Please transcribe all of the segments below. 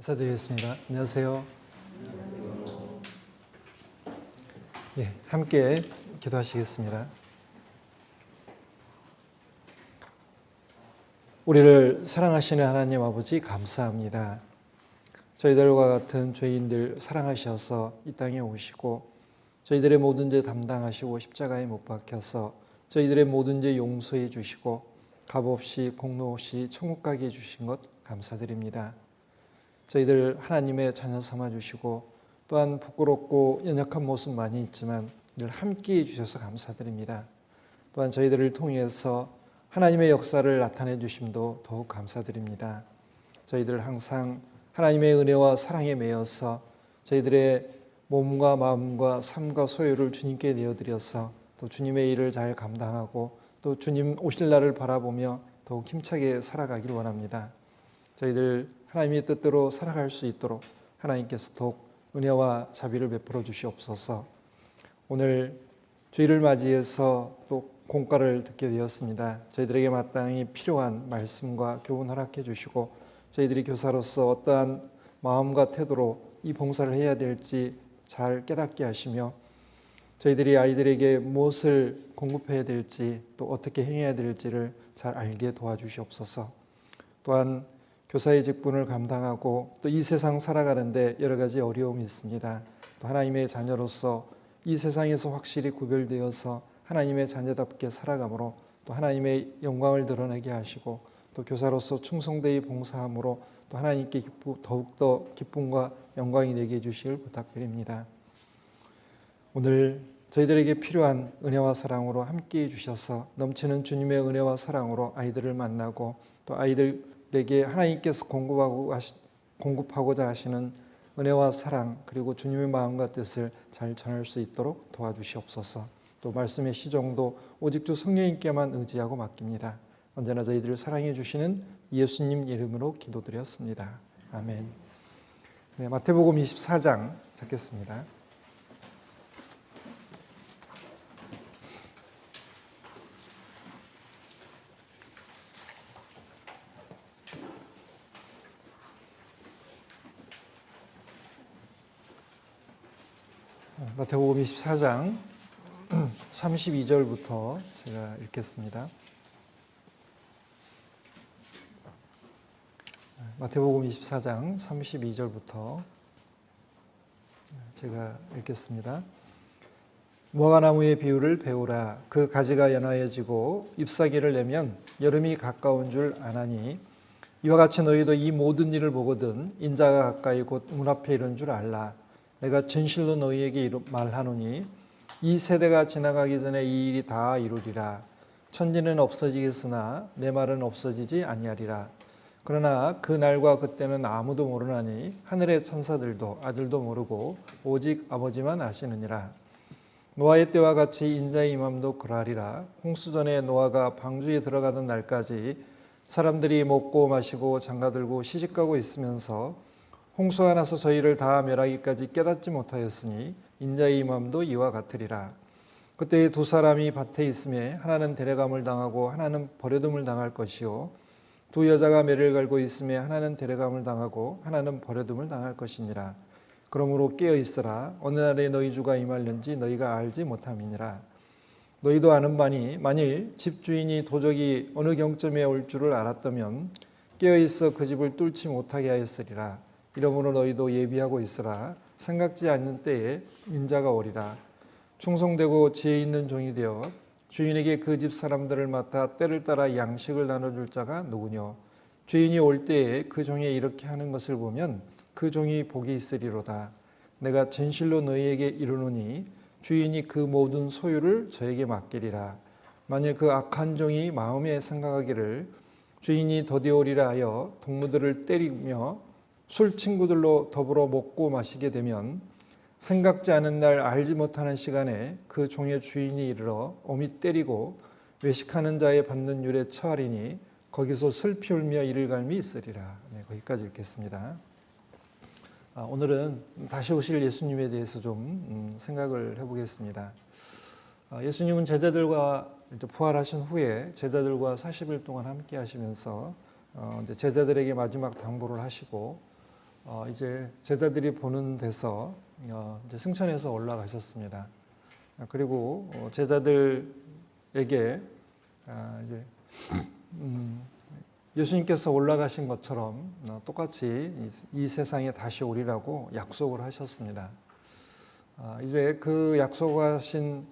인사드리겠습니다. 안녕하세요. 함께 기도하시겠습니다. 우리를 사랑하시는 하나님 아버지 감사합니다. 저희들과 같은 죄인들 사랑하셔서 이 땅에 오시고 저희들의 모든 죄 담당하시고 십자가에 못 박혀서 저희들의 모든 죄 용서해 주시고 값없이 공로 없이 천국 가게 해주신 것 감사드립니다. 저희들 하나님의 자녀 삼아주시고 또한 부끄럽고 연약한 모습 많이 있지만 늘 함께해 주셔서 감사드립니다. 또한 저희들을 통해서 하나님의 역사를 나타내 주심도 더욱 감사드립니다. 저희들 항상 하나님의 은혜와 사랑에 매여서 저희들의 몸과 마음과 삶과 소유를 주님께 내어드려서 또 주님의 일을 잘 감당하고 또 주님 오실 날을 바라보며 더욱 힘차게 살아가길 원합니다. 저희들 하나님의 뜻대로 살아갈 수 있도록 하나님께서 더욱 은혜와 자비를 베풀어 주시옵소서. 오늘 주일을 맞이해서 또 공과를 듣게 되었습니다. 저희들에게 마땅히 필요한 말씀과 교훈 허락해 주시고 저희들이 교사로서 어떠한 마음과 태도로 이 봉사를 해야 될지 잘 깨닫게 하시며 저희들이 아이들에게 무엇을 공급해야 될지 또 어떻게 행해야 될지를 잘 알게 도와주시옵소서. 또한 교사의 직분을 감당하고 또 이 세상 살아가는데 여러 가지 어려움이 있습니다. 또 하나님의 자녀로서 이 세상에서 확실히 구별되어서 하나님의 자녀답게 살아감으로 또 하나님의 영광을 드러내게 하시고 또 교사로서 충성되이 봉사함으로 또 하나님께 더욱더 기쁨과 영광이 되게 해주시길 부탁드립니다. 오늘 저희들에게 필요한 은혜와 사랑으로 함께해 주셔서 넘치는 주님의 은혜와 사랑으로 아이들을 만나고 또 아이들에게 하나님께서 공급하고자 하시는 은혜와 사랑 그리고 주님의 마음과 뜻을 잘 전할 수 있도록 도와주시옵소서. 또 말씀의 시종도 오직 주 성령님께만 의지하고 맡깁니다. 언제나 저희들을 사랑해 주시는 예수님 이름으로 기도드렸습니다. 아멘. 네, 마태복음 24장 찾겠습니다. 마태복음 24장 32절부터 제가 읽겠습니다. 마태복음 24장 32절부터 제가 읽겠습니다. 무화과나무의 비유를 배우라. 그 가지가 연하여지고 잎사귀를 내면 여름이 가까운 줄 아나니 이와 같이 너희도 이 모든 일을 보거든 인자가 가까이 곧 문 앞에 이른 줄 알라. 내가 진실로 너희에게 말하노니 이 세대가 지나가기 전에 이 일이 다 이루리라. 천지는 없어지겠으나 내 말은 없어지지 아니하리라. 그러나 그 날과 그때는 아무도 모르나니 하늘의 천사들도 아들도 모르고 오직 아버지만 아시느니라. 노아의 때와 같이 인자의 임함도 그러하리라. 홍수전에 노아가 방주에 들어가던 날까지 사람들이 먹고 마시고 장가들고 시집가고 있으면서 홍수가 나서 저희를 다 멸하기까지 깨닫지 못하였으니 인자의 임함도 이와 같으리라. 그때 두 사람이 밭에 있음에 하나는 데려감을 당하고 하나는 버려둠을 당할 것이요 두 여자가 매를 갈고 있음에 하나는 데려감을 당하고 하나는 버려둠을 당할 것이니라. 그러므로 깨어 있으라. 어느 날에 너희 주가 임할는지 너희가 알지 못함이니라. 너희도 아는 바니 만일 집주인이 도적이 어느 경점에 올 줄을 알았다면 깨어 있어 그 집을 뚫지 못하게 하였으리라. 이러므로 너희도 예비하고 있으라. 생각지 않는 때에 인자가 오리라. 충성되고 지혜 있는 종이 되어 주인에게 그 집 사람들을 맡아 때를 따라 양식을 나눠줄 자가 누구뇨. 주인이 올 때에 그 종이 이렇게 하는 것을 보면 그 종이 복이 있으리로다. 내가 진실로 너희에게 이르노니 주인이 그 모든 소유를 저에게 맡기리라. 만일 그 악한 종이 마음에 생각하기를 주인이 더디오리라 하여 동무들을 때리며 술 친구들로 더불어 먹고 마시게 되면 생각지 않은 날 알지 못하는 시간에 그 종의 주인이 이르러 어미 때리고 외식하는 자의 받는 율에 처하리니 거기서 슬피 울며 이를 갈미 있으리라. 네, 거기까지 읽겠습니다. 오늘은 다시 오실 예수님에 대해서 좀 생각을 해보겠습니다. 예수님은 제자들과 이제 부활하신 후에 제자들과 40일 동안 함께 하시면서 이제 제자들에게 마지막 당부를 하시고 이제 제자들이 보는 데서 이제 승천해서 올라가셨습니다. 그리고 제자들에게 이제 예수님께서 올라가신 것처럼 똑같이 이 세상에 다시 오리라고 약속을 하셨습니다. 이제 그 약속하신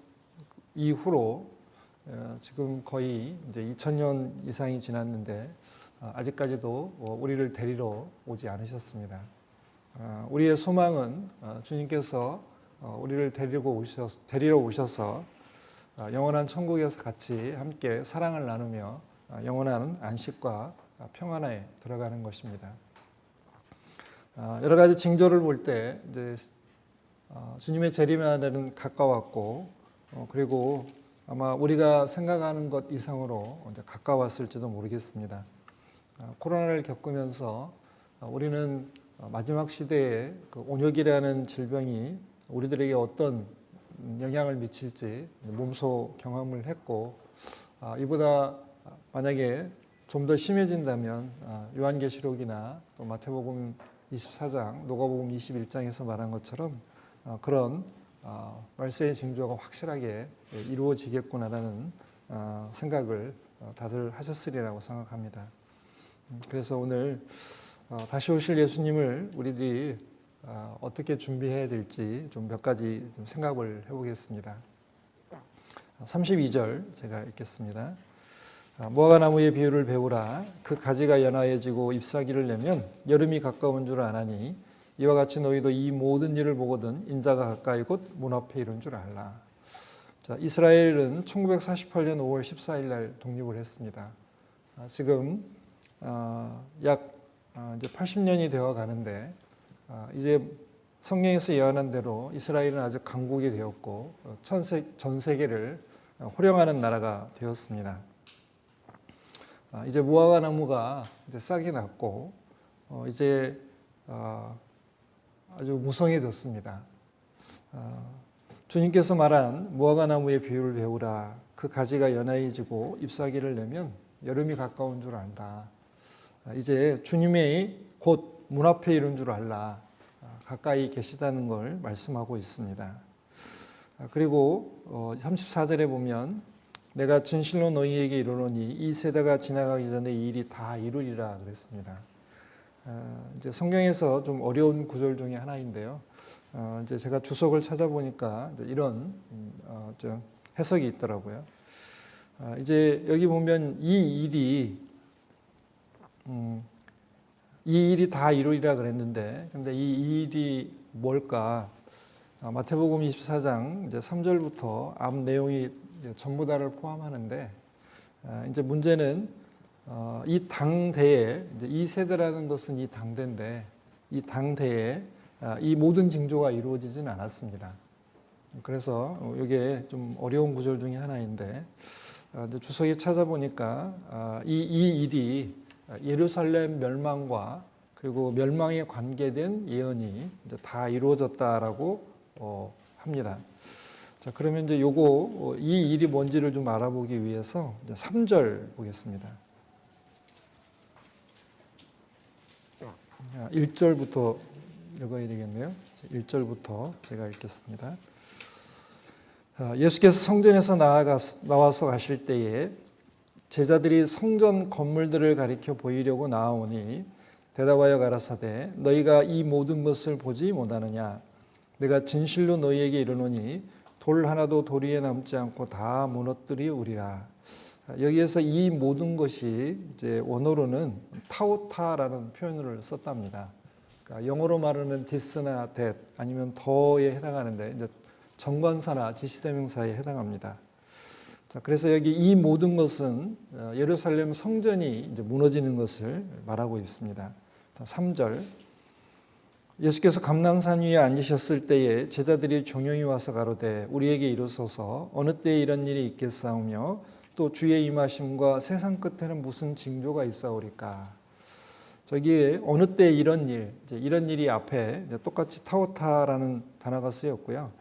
이후로 지금 거의 이제 2000년 이상이 지났는데 아직까지도 우리를 데리러 오지 않으셨습니다. 우리의 소망은 주님께서 우리를 데리러 오셔서 영원한 천국에서 같이 함께 사랑을 나누며 영원한 안식과 평안에 들어가는 것입니다. 여러 가지 징조를 볼 때 이제 주님의 재림날은 가까웠고 그리고 아마 우리가 생각하는 것 이상으로 이제 가까웠을지도 모르겠습니다. 코로나를 겪으면서 우리는 마지막 시대에 그 온역이라는 질병이 우리들에게 어떤 영향을 미칠지 몸소 경험을 했고 이보다 만약에 좀 더 심해진다면 요한계시록이나 또 마태복음 24장, 누가복음 21장에서 말한 것처럼 그런 말세의 징조가 확실하게 이루어지겠구나라는 생각을 다들 하셨으리라고 생각합니다. 그래서 오늘 다시 오실 예수님을 우리들이 어떻게 준비해야 될지 좀 몇 가지 좀 생각을 해보겠습니다. 32절 제가 읽겠습니다. 무화과나무의 비유를 배우라. 그 가지가 연하여지고 잎사귀를 내면 여름이 가까운 줄 아나니 이와 같이 너희도 이 모든 일을 보거든 인자가 가까이 곧 문 앞에 이른 줄 알라. 자, 이스라엘은 1948년 5월 14일 날 독립을 했습니다. 지금 약 이제 80년이 되어 가는데 이제 성경에서 예언한 대로 이스라엘은 아주 강국이 되었고 전 세계를 호령하는 나라가 되었습니다. 이제 무화과 나무가 이제 싹이 났고 이제 아주 무성해졌습니다. 주님께서 말한 무화과 나무의 비유를 배우라. 그 가지가 연하여지고 잎사귀를 내면 여름이 가까운 줄 안다. 이제 주님의 곧 문 앞에 이른 줄 알라. 가까이 계시다는 걸 말씀하고 있습니다. 그리고 34절에 보면 내가 진실로 너희에게 이르노니 이 세대가 지나가기 전에 이 일이 다 이루리라 그랬습니다. 이제 성경에서 좀 어려운 구절 중에 하나인데요. 이제 제가 주석을 찾아보니까 이제 이런 좀 해석이 있더라고요. 이제 여기 보면 이 일이 다 이루리라 그랬는데, 근데 이 일이 뭘까? 마태복음 24장 이제 3절부터 앞 내용이 전부 다를 포함하는데, 이제 문제는 이 당대에 이제 이 세대라는 것은 이 당대인데 이 당대에 이 모든 징조가 이루어지지는 않았습니다. 그래서 이게 좀 어려운 구절 중에 하나인데 주석에 찾아보니까 이 일이 예루살렘 멸망과 그리고 멸망에 관계된 예언이 이제 다 이루어졌다라고 합니다. 자, 그러면 이제 이 일이 뭔지를 좀 알아보기 위해서 이제 3절 보겠습니다. 1절부터 읽어야 되겠네요. 1절부터 제가 읽겠습니다. 예수께서 성전에서 나와서 가실 때에 제자들이 성전 건물들을 가리켜 보이려고 나아오니 대답하여 가라사대 너희가 이 모든 것을 보지 못하느냐 내가 진실로 너희에게 이르노니 돌 하나도 돌 위에 남지 않고 다 무너뜨리우리라. 여기에서 이 모든 것이 이제 원어로는 타오타라는 표현을 썼답니다. 그러니까 영어로 말하면 this나 that 아니면 더에 해당하는데 이제 정관사나 지시대명사에 해당합니다. 자, 그래서 여기 이 모든 것은 예루살렘 성전이 이제 무너지는 것을 말하고 있습니다. 자, 3절. 예수께서 감람산 위에 앉으셨을 때에 제자들이 종용이 와서 가로되 우리에게 이르소서 어느 때에 이런 일이 있겠사오며 또 주의 임하심과 세상 끝에는 무슨 징조가 있사오리까. 저기에 어느 때에 이런 일이 앞에 똑같이 타오타라는 단어가 쓰였고요.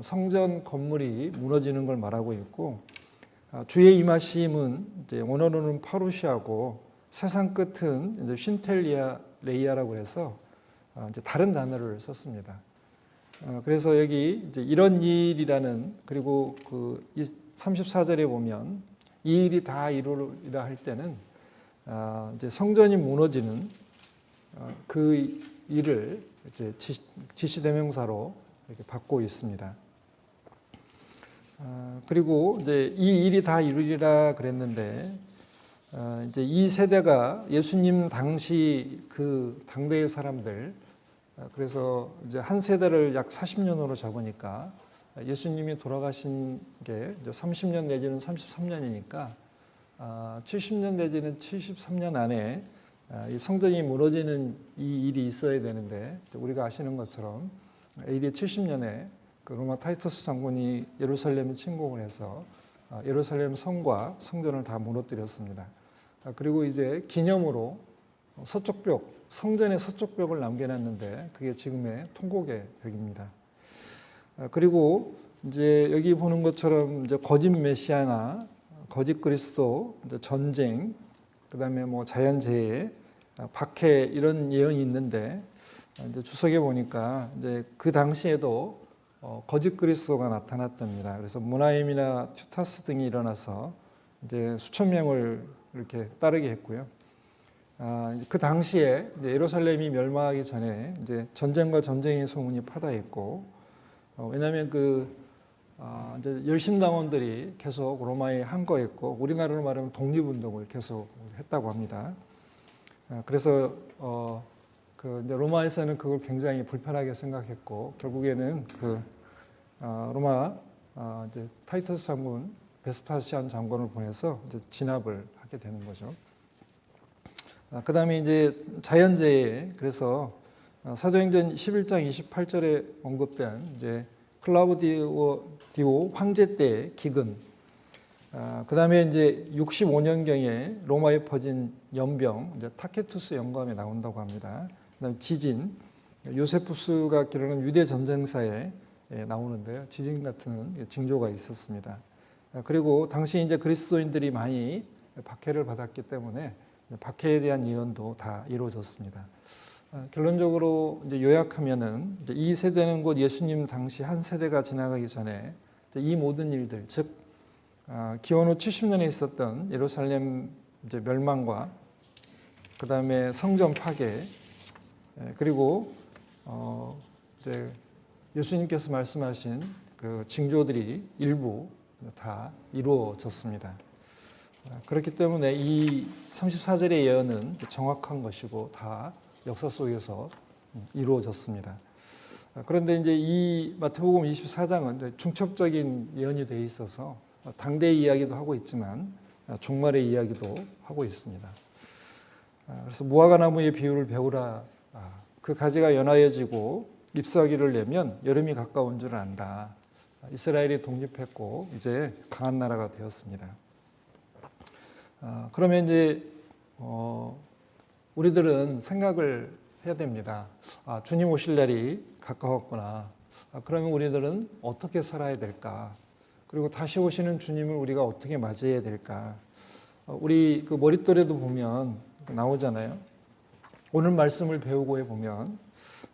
성전 건물이 무너지는 걸 말하고 있고 주의 임하심은 이제 원어로는 파루시아고 세상 끝은 이제 쉰텔리아 레이아라고 해서 이제 다른 단어를 썼습니다. 그래서 여기 이제 이런 일이라는, 그리고 그 34절에 보면 이 일이 다 이루리라 할 때는 이제 성전이 무너지는 그 일을 이제 지시대명사로 이렇게 받고 있습니다. 그리고 이제 이 일이 다 이루리라 그랬는데, 이제 이 세대가 예수님 당시 그 당대의 사람들, 그래서 이제 한 세대를 약 40년으로 잡으니까 예수님이 돌아가신 게 이제 30년 내지는 33년이니까 70년 내지는 73년 안에 이 성전이 무너지는 이 일이 있어야 되는데, 우리가 아시는 것처럼 AD 70년에 그 로마 타이터스 장군이 예루살렘을 침공을 해서 예루살렘 성과 성전을 다 무너뜨렸습니다. 그리고 이제 기념으로 서쪽 벽, 성전의 서쪽 벽을 남겨놨는데 그게 지금의 통곡의 벽입니다. 그리고 이제 여기 보는 것처럼 이제 거짓 메시아나 거짓 그리스도, 이제 전쟁, 그다음에 뭐 자연재해, 박해 이런 예언이 있는데, 이제 주석에 보니까 이제 그 당시에도 거짓 그리스도가 나타났답니다. 그래서 무나임이나 튜타스 등이 일어나서 이제 수천 명을 이렇게 따르게 했고요. 그 당시에 이제 예루살렘이 멸망하기 전에 이제 전쟁과 전쟁의 소문이 파다했고, 왜냐하면 이제 열심당원들이 계속 로마에 항거했고, 우리나라로 말하면 독립운동을 계속 했다고 합니다. 그래서 이제 로마에서는 그걸 굉장히 불편하게 생각했고, 결국에는 로마 이제 타이터스 장군, 베스파시안 장군을 보내서 이제 진압을 하게 되는 거죠. 그 다음에 이제 자연재해, 그래서 사도행전 11장 28절에 언급된 이제 클라우디오 황제 때의 기근, 그 다음에 이제 65년경에 로마에 퍼진 연병, 이제 타케투스 연감에 나온다고 합니다. 그다음 지진, 요세푸스가 기록하는 유대 전쟁사에 나오는데요. 지진 같은 징조가 있었습니다. 그리고 당시 이제 그리스도인들이 많이 박해를 받았기 때문에 박해에 대한 예언도 다 이루어졌습니다. 결론적으로 이제 요약하면은 이제 이 세대는 곧 예수님 당시 한 세대가 지나가기 전에 이 모든 일들, 즉 기원 후 70년에 있었던 예루살렘 이제 멸망과 그 다음에 성전 파괴, 그리고 이제 예수님께서 말씀하신 그 징조들이 일부 다 이루어졌습니다. 그렇기 때문에 이 34절의 예언은 정확한 것이고 다 역사 속에서 이루어졌습니다. 그런데 이제 이 마태복음 24장은 중첩적인 예언이 되어 있어서 당대의 이야기도 하고 있지만 종말의 이야기도 하고 있습니다. 그래서 무화과 나무의 비유를 배우라. 그 가지가 연하여지고 잎사귀를 내면 여름이 가까운 줄 안다. 이스라엘이 독립했고 이제 강한 나라가 되었습니다. 그러면 이제 우리들은 생각을 해야 됩니다. 주님 오실 날이 가까웠구나. 그러면 우리들은 어떻게 살아야 될까? 그리고 다시 오시는 주님을 우리가 어떻게 맞이해야 될까? 우리 그 머릿돌에도 보면 나오잖아요. 오늘 말씀을 배우고 해보면,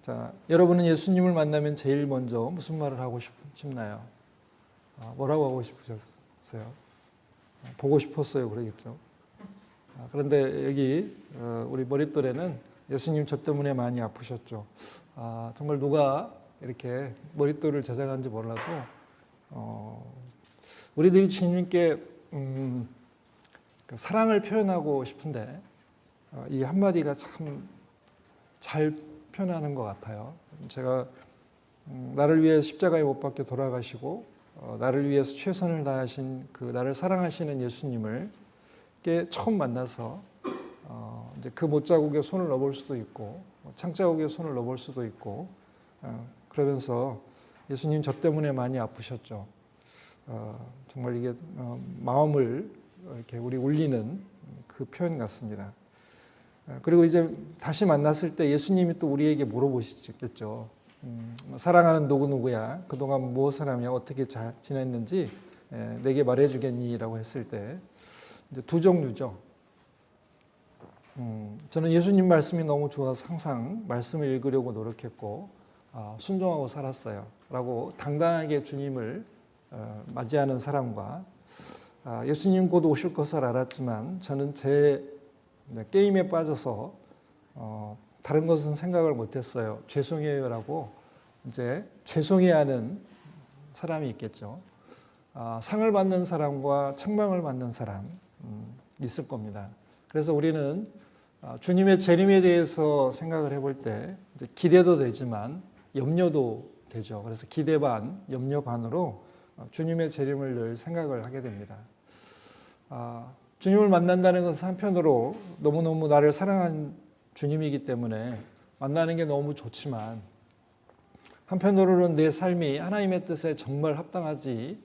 자, 여러분은 예수님을 만나면 제일 먼저 무슨 말을 하고 싶나요? 뭐라고 하고 싶으셨어요? 보고 싶었어요, 그러겠죠. 그런데 여기 우리 머릿돌에는 예수님 저 때문에 많이 아프셨죠. 정말 누가 이렇게 머릿돌을 제작한지 몰라도 우리들이 주님께 사랑을 표현하고 싶은데 이 한마디가 참 잘 표현하는 것 같아요. 제가 나를 위해 십자가에 못 박혀 돌아가시고 나를 위해서 최선을 다하신 그 나를 사랑하시는 예수님을 처음 만나서 이제 그 못자국에 손을 넣어볼 수도 있고 창자국에 손을 넣어볼 수도 있고 그러면서 예수님 저 때문에 많이 아프셨죠. 정말 이게 마음을 이렇게 우리 울리는 그 표현 같습니다. 그리고 이제 다시 만났을 때 예수님이 또 우리에게 물어보시겠죠. 사랑하는 누구누구야, 그동안 무엇을 하며 어떻게 잘 지냈는지 내게 말해주겠니? 라고 했을 때 이제 두 종류죠. 저는 예수님 말씀이 너무 좋아서 항상 말씀을 읽으려고 노력했고 순종하고 살았어요. 라고 당당하게 주님을 맞이하는 사람과 예수님 곧 오실 것을 알았지만 저는 제 게임에 빠져서 다른 것은 생각을 못했어요. 죄송해요라고 이제 죄송해하는 사람이 있겠죠. 상을 받는 사람과 책망을 받는 사람 있을 겁니다. 그래서 우리는 주님의 재림에 대해서 생각을 해볼 때 기대도 되지만 염려도 되죠. 그래서 기대 반, 염려 반으로 주님의 재림을 늘 생각을 하게 됩니다. 주님을 만난다는 것은 한편으로 너무너무 나를 사랑한 주님이기 때문에 만나는 게 너무 좋지만 한편으로는 내 삶이 하나님의 뜻에 정말 합당하지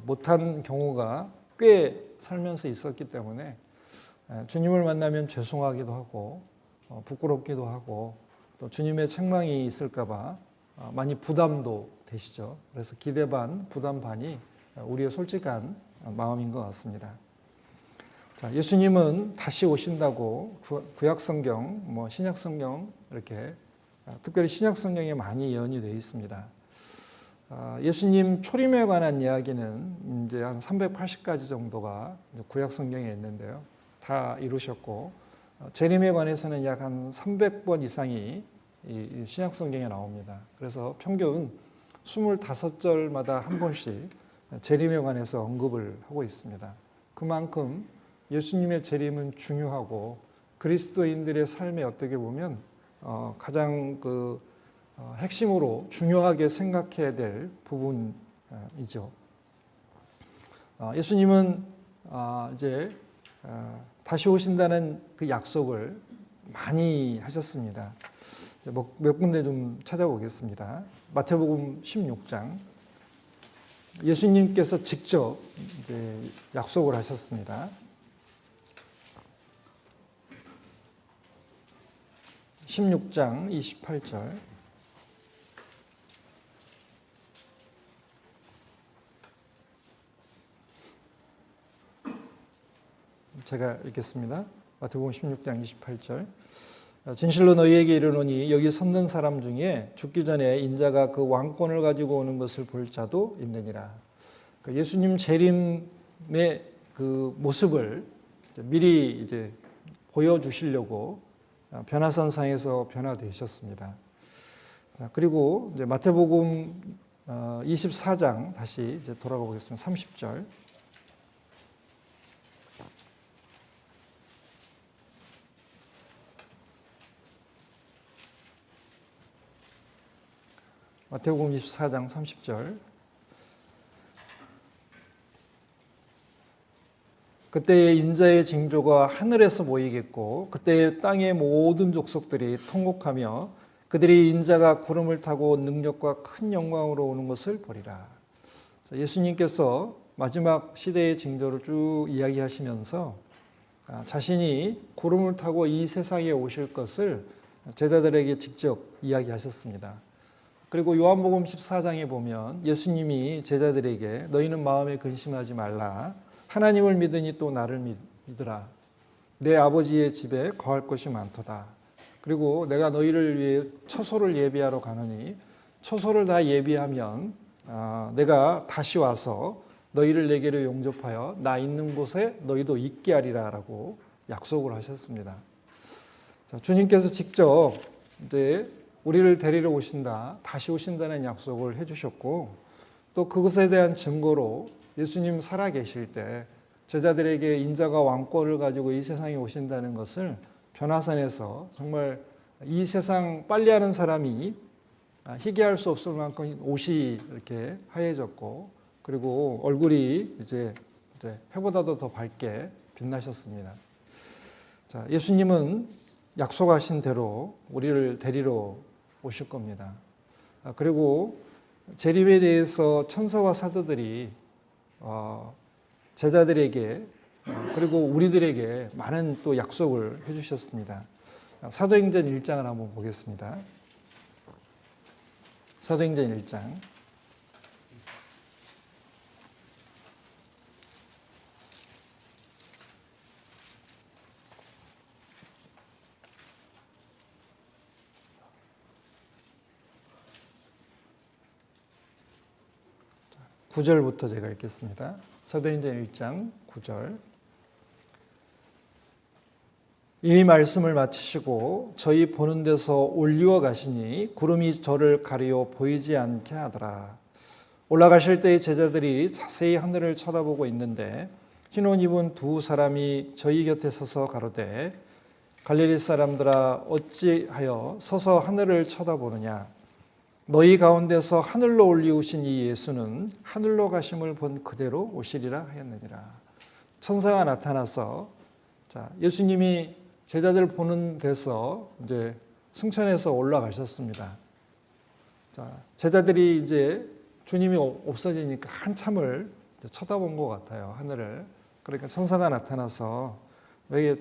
못한 경우가 꽤 살면서 있었기 때문에 주님을 만나면 죄송하기도 하고 부끄럽기도 하고 또 주님의 책망이 있을까 봐 많이 부담도 되시죠. 그래서 기대 반, 부담 반이 우리의 솔직한 마음인 것 같습니다. 자, 예수님은 다시 오신다고 구약 성경, 신약 성경 이렇게 특별히 신약 성경에 많이 예언이 되어 있습니다. 예수님 초림에 관한 이야기는 이제 한 380가지 정도가 구약 성경에 있는데요. 다 이루셨고 재림에 관해서는 약 한 300번 이상이 이 신약 성경에 나옵니다. 그래서 평균 25절마다 한 번씩 재림에 관해서 언급을 하고 있습니다. 그만큼 예수님의 재림은 중요하고 그리스도인들의 삶에 어떻게 보면 가장 핵심으로 중요하게 생각해야 될 부분이죠. 예수님은 이제 다시 오신다는 그 약속을 많이 하셨습니다. 몇 군데 좀 찾아보겠습니다. 마태복음 16장. 예수님께서 직접 이제 약속을 하셨습니다. 16장 28절. 제가 읽겠습니다. 마태복음 16장 28절. 진실로 너희에게 이르노니 여기 섰는 사람 중에 죽기 전에 인자가 그 왕권을 가지고 오는 것을 볼 자도 있느니라. 예수님 재림의 그 모습을 미리 이제 보여주시려고 변화산상에서 변화되셨습니다. 그리고 이제 마태복음 24장 다시 이제 돌아가 보겠습니다. 30절. 마태복음 24장 30절. 그때의 인자의 징조가 하늘에서 보이겠고 그때의 땅의 모든 족속들이 통곡하며 그들이 인자가 구름을 타고 능력과 큰 영광으로 오는 것을 보리라. 예수님께서 마지막 시대의 징조를 쭉 이야기하시면서 자신이 구름을 타고 이 세상에 오실 것을 제자들에게 직접 이야기하셨습니다. 그리고 요한복음 14장에 보면 예수님이 제자들에게 너희는 마음에 근심하지 말라. 하나님을 믿으니 또 나를 믿으라. 내 아버지의 집에 거할 것이 많도다. 그리고 내가 너희를 위해 처소를 예비하러 가느니 처소를 다 예비하면 내가 다시 와서 너희를 내게로 용접하여 나 있는 곳에 너희도 있게 하리라 라고 약속을 하셨습니다. 자, 주님께서 직접 이제 우리를 데리러 오신다, 다시 오신다는 약속을 해주셨고 또 그것에 대한 증거로 예수님 살아계실 때 제자들에게 인자가 왕권을 가지고 이 세상에 오신다는 것을 변화산에서 정말 이 세상 빨리하는 사람이 희귀할 수 없을 만큼 옷이 이렇게 하얘졌고 그리고 얼굴이 이제 해보다도 더 밝게 빛나셨습니다. 자, 예수님은 약속하신 대로 우리를 데리러 오실 겁니다. 그리고 재림에 대해서 천사와 사도들이 제자들에게 그리고 우리들에게 많은 또 약속을 해주셨습니다. 사도행전 1장을 한번 보겠습니다. 사도행전 1장. 9절부터 제가 읽겠습니다. 사도행전 1장 9절. 이 말씀을 마치시고 저희 보는 데서 올리워 가시니 구름이 저를 가리어 보이지 않게 하더라. 올라가실 때의 제자들이 자세히 하늘을 쳐다보고 있는데 흰 옷 입은 두 사람이 저희 곁에 서서 가로되 갈릴리 사람들아 어찌하여 서서 하늘을 쳐다보느냐. 너희 가운데서 하늘로 올리우신 이 예수는 하늘로 가심을 본 그대로 오시리라 하였느니라. 천사가 나타나서 예수님이 제자들 보는 데서 이제 승천해서 올라가셨습니다. 제자들이 이제 주님이 없어지니까 한참을 쳐다본 것 같아요, 하늘을. 그러니까 천사가 나타나서 왜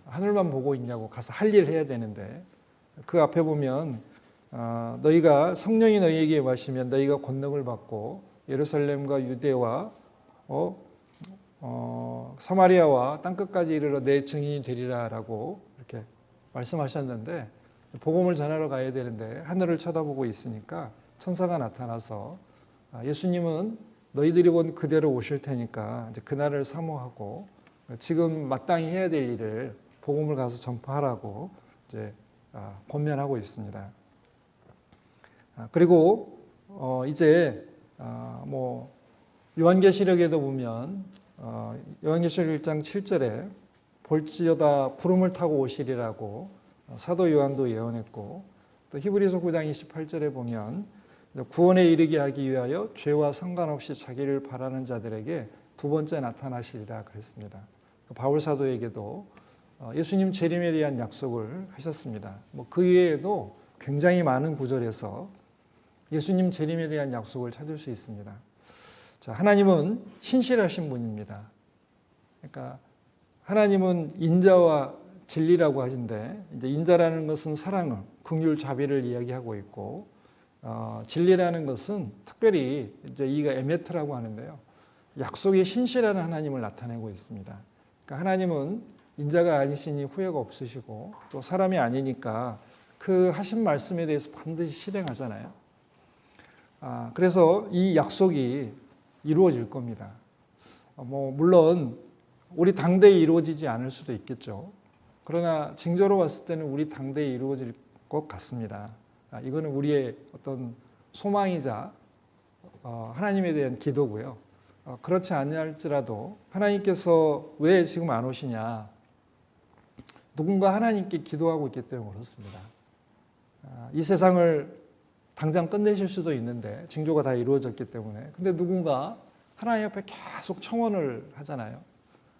하늘만 보고 있냐고, 가서 할 일 해야 되는데, 그 앞에 보면 너희가 성령이 너희에게 임하시면 너희가 권능을 받고 예루살렘과 유대와 사마리아와 땅끝까지 이르러 내 증인이 되리라라고 이렇게 말씀하셨는데, 복음을 전하러 가야 되는데 하늘을 쳐다보고 있으니까 천사가 나타나서 예수님은 너희들이 본 그대로 오실 테니까 이제 그날을 사모하고 지금 마땅히 해야 될 일을 복음을 가서 전파하라고 이제 권면하고 있습니다. 그리고 이제 뭐 요한계시록에도 보면 요한계시록 1장 7절에 볼지어다 구름을 타고 오시리라고 사도 요한도 예언했고, 또 히브리서 9장 28절에 보면 구원에 이르게 하기 위하여 죄와 상관없이 자기를 바라는 자들에게 두 번째 나타나시리라 그랬습니다. 바울 사도에게도 예수님 재림에 대한 약속을 하셨습니다. 그 외에도 굉장히 많은 구절에서 예수님 재림에 대한 약속을 찾을 수 있습니다. 하나님은 신실하신 분입니다. 그러니까 하나님은 인자와 진리라고 하신데, 이제 인자라는 것은 사랑을, 긍휼, 자비를 이야기하고 있고, 진리라는 것은 특별히 이제 이가 에메트라고 하는데요, 약속의 신실한 하나님을 나타내고 있습니다. 그러니까 하나님은 인자가 아니시니 후회가 없으시고 또 사람이 아니니까 그 하신 말씀에 대해서 반드시 실행하잖아요. 그래서 이 약속이 이루어질 겁니다. 물론 우리 당대에 이루어지지 않을 수도 있겠죠. 그러나 징조로 봤을 때는 우리 당대에 이루어질 것 같습니다. 이거는 우리의 어떤 소망이자 하나님에 대한 기도고요. 그렇지 않을지라도 하나님께서 왜 지금 안 오시냐? 누군가 하나님께 기도하고 있기 때문에 그렇습니다. 이 세상을 당장 끝내실 수도 있는데 징조가 다 이루어졌기 때문에. 근데 누군가 하나님 앞에 계속 청원을 하잖아요.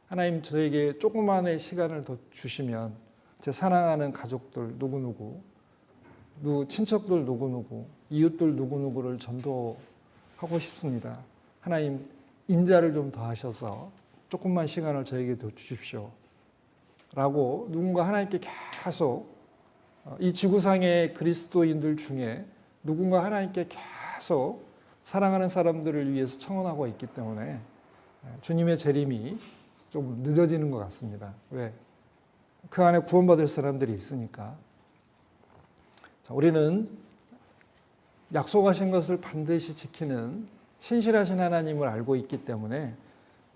하나님, 저에게 조금만의 시간을 더 주시면 제 사랑하는 가족들 누구누구, 친척들 누구누구, 이웃들 누구누구를 전도하고 싶습니다. 하나님, 인자를 좀 더 하셔서 조금만 시간을 저에게 더 주십시오 라고 누군가 하나님께 계속, 이 지구상의 그리스도인들 중에 누군가 하나님께 계속 사랑하는 사람들을 위해서 청원하고 있기 때문에 주님의 재림이 좀 늦어지는 것 같습니다. 왜? 그 안에 구원받을 사람들이 있으니까. 우리는 약속하신 것을 반드시 지키는 신실하신 하나님을 알고 있기 때문에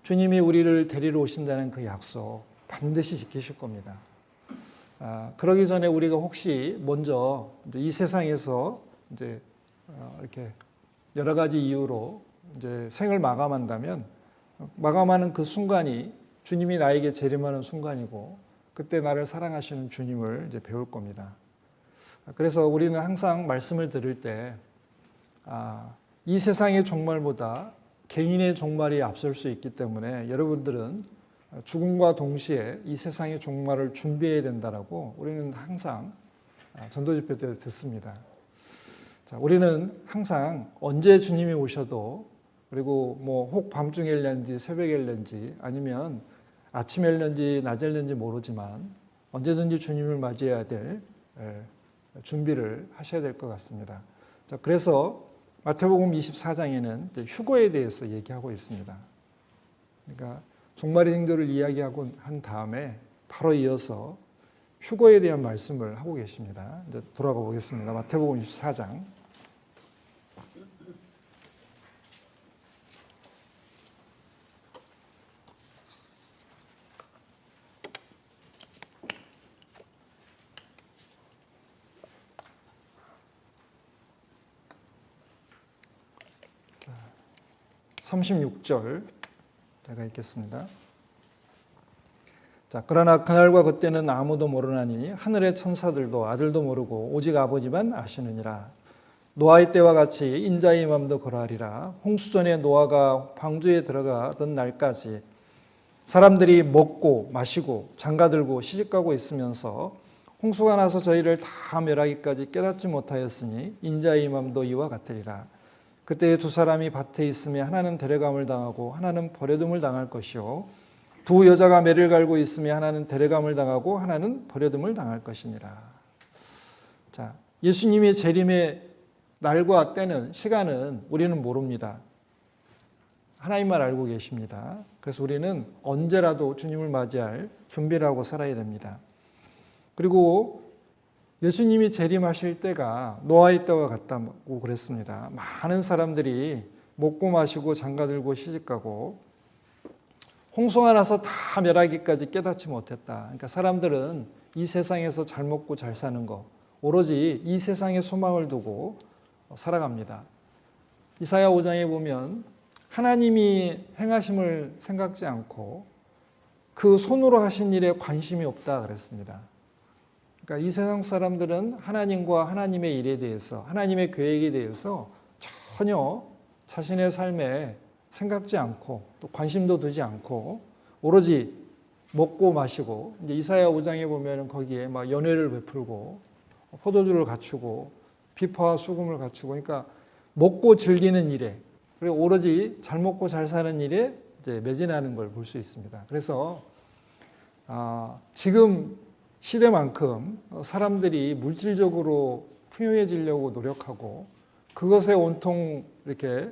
주님이 우리를 데리러 오신다는 그 약속 반드시 지키실 겁니다. 그러기 전에 우리가 혹시 먼저 이제 이 세상에서 이제 이렇게 여러 가지 이유로 이제 생을 마감한다면, 마감하는 그 순간이 주님이 나에게 재림하는 순간이고, 그때 나를 사랑하시는 주님을 이제 배울 겁니다. 그래서 우리는 항상 말씀을 들을 때, 이 세상의 종말보다 개인의 종말이 앞설 수 있기 때문에 여러분들은 죽음과 동시에 이 세상의 종말을 준비해야 된다라고 우리는 항상 전도 집회 때 듣습니다. 우리는 항상 언제 주님이 오셔도, 그리고 혹 밤중에 일는지 새벽에 일는지 아니면 아침에 일는지 낮에 일는지 모르지만 언제든지 주님을 맞이해야 될 준비를 하셔야 될 것 같습니다. 그래서 마태복음 24장에는 휴거에 대해서 얘기하고 있습니다. 그러니까 종말의 징조를 이야기하고 한 다음에 바로 이어서 휴거에 대한 말씀을 하고 계십니다. 이제 돌아가 보겠습니다. 마태복음 24장. 36절 제가 읽겠습니다. 자, 그러나 그날과 그때는 아무도 모르나니 하늘의 천사들도 아들도 모르고 오직 아버지만 아시느니라. 노아의 때와 같이 인자의 맘도 그러하리라. 홍수전에 노아가 방주에 들어가던 날까지 사람들이 먹고 마시고 장가들고 시집가고 있으면서 홍수가 나서 저희를 다 멸하기까지 깨닫지 못하였으니 인자의 맘도 이와 같으리라. 그때 두 사람이 밭에 있으며 하나는 데려감을 당하고 하나는 버려둠을 당할 것이요 두 여자가 매를 갈고 있으며 하나는 데려감을 당하고 하나는 버려둠을 당할 것이니라. 자, 예수님의 재림의 날과 때는 시간은 우리는 모릅니다. 하나님만 알고 계십니다. 그래서 우리는 언제라도 주님을 맞이할 준비를 하고 살아야 됩니다. 그리고 예수님이 재림하실 때가 노아의 때와 같다고 그랬습니다. 많은 사람들이 먹고 마시고 장가들고 시집가고 홍수가 나서 다 멸하기까지 깨닫지 못했다. 그러니까 사람들은 이 세상에서 잘 먹고 잘 사는 거, 오로지 이 세상에 소망을 두고 살아갑니다. 이사야 5장에 보면 하나님이 행하심을 생각지 않고 그 손으로 하신 일에 관심이 없다 그랬습니다. 그러니까 이 세상 사람들은 하나님과 하나님의 일에 대해서, 하나님의 계획에 대해서 전혀 자신의 삶에 생각지 않고 또 관심도 두지 않고 오로지 먹고 마시고, 이제 이사야 5장에 보면 거기에 막 연회를 베풀고 포도주를 갖추고 비파와 수금을 갖추고, 그러니까 먹고 즐기는 일에, 그리고 오로지 잘 먹고 잘 사는 일에 이제 매진하는 걸 볼 수 있습니다. 그래서 지금 시대만큼 사람들이 물질적으로 풍요해지려고 노력하고 그것에 온통 이렇게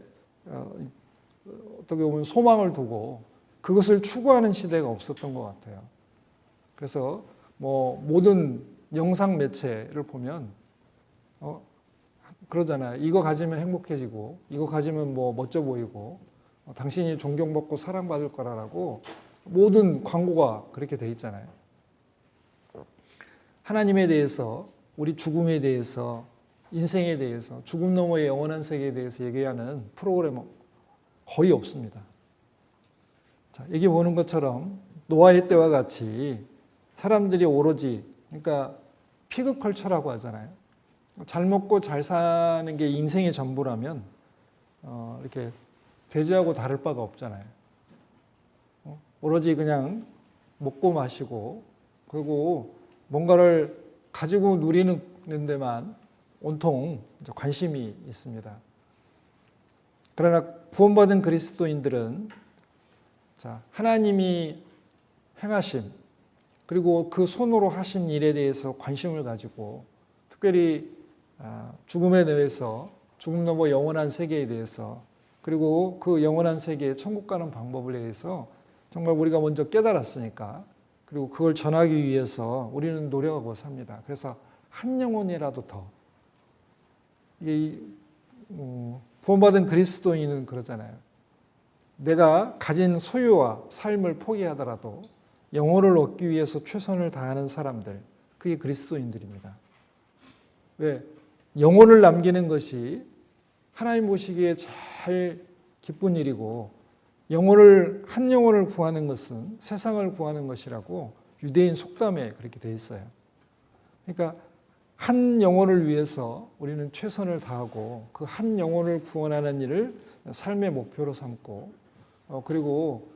어떻게 보면 소망을 두고 그것을 추구하는 시대가 없었던 것 같아요. 그래서 뭐 모든 영상 매체를 보면 그러잖아요. 이거 가지면 행복해지고 이거 가지면 뭐 멋져 보이고 당신이 존경받고 사랑받을 거라고 모든 광고가 그렇게 돼 있잖아요. 하나님에 대해서, 우리 죽음에 대해서, 인생에 대해서, 죽음 너머의 영원한 세계에 대해서 얘기하는 프로그램은 거의 없습니다. 자, 여기 보는 것처럼 노아의 때와 같이 사람들이 오로지, 그러니까 피그컬처라고 하잖아요. 잘 먹고 잘 사는 게 인생의 전부라면 이렇게 돼지하고 다를 바가 없잖아요. 오로지 그냥 먹고 마시고 그리고 뭔가를 가지고 누리는 데만 온통 관심이 있습니다. 그러나 구원받은 그리스도인들은 하나님이 행하신 그리고 그 손으로 하신 일에 대해서 관심을 가지고 특별히 죽음에 대해서, 죽음 넘어 영원한 세계에 대해서, 그리고 그 영원한 세계에 천국 가는 방법에 대해서 정말 우리가 먼저 깨달았으니까, 그리고 그걸 전하기 위해서 우리는 노력하고 삽니다. 그래서 한 영혼이라도 더. 구원받은 그리스도인은 그러잖아요. 내가 가진 소유와 삶을 포기하더라도 영혼을 얻기 위해서 최선을 다하는 사람들, 그게 그리스도인들입니다. 왜? 영혼을 남기는 것이 하나님 보시기에 제일 기쁜 일이고, 한 영혼을 구하는 것은 세상을 구하는 것이라고 유대인 속담에 그렇게 돼 있어요. 그러니까 한 영혼을 위해서 우리는 최선을 다하고 그 한 영혼을 구원하는 일을 삶의 목표로 삼고 그리고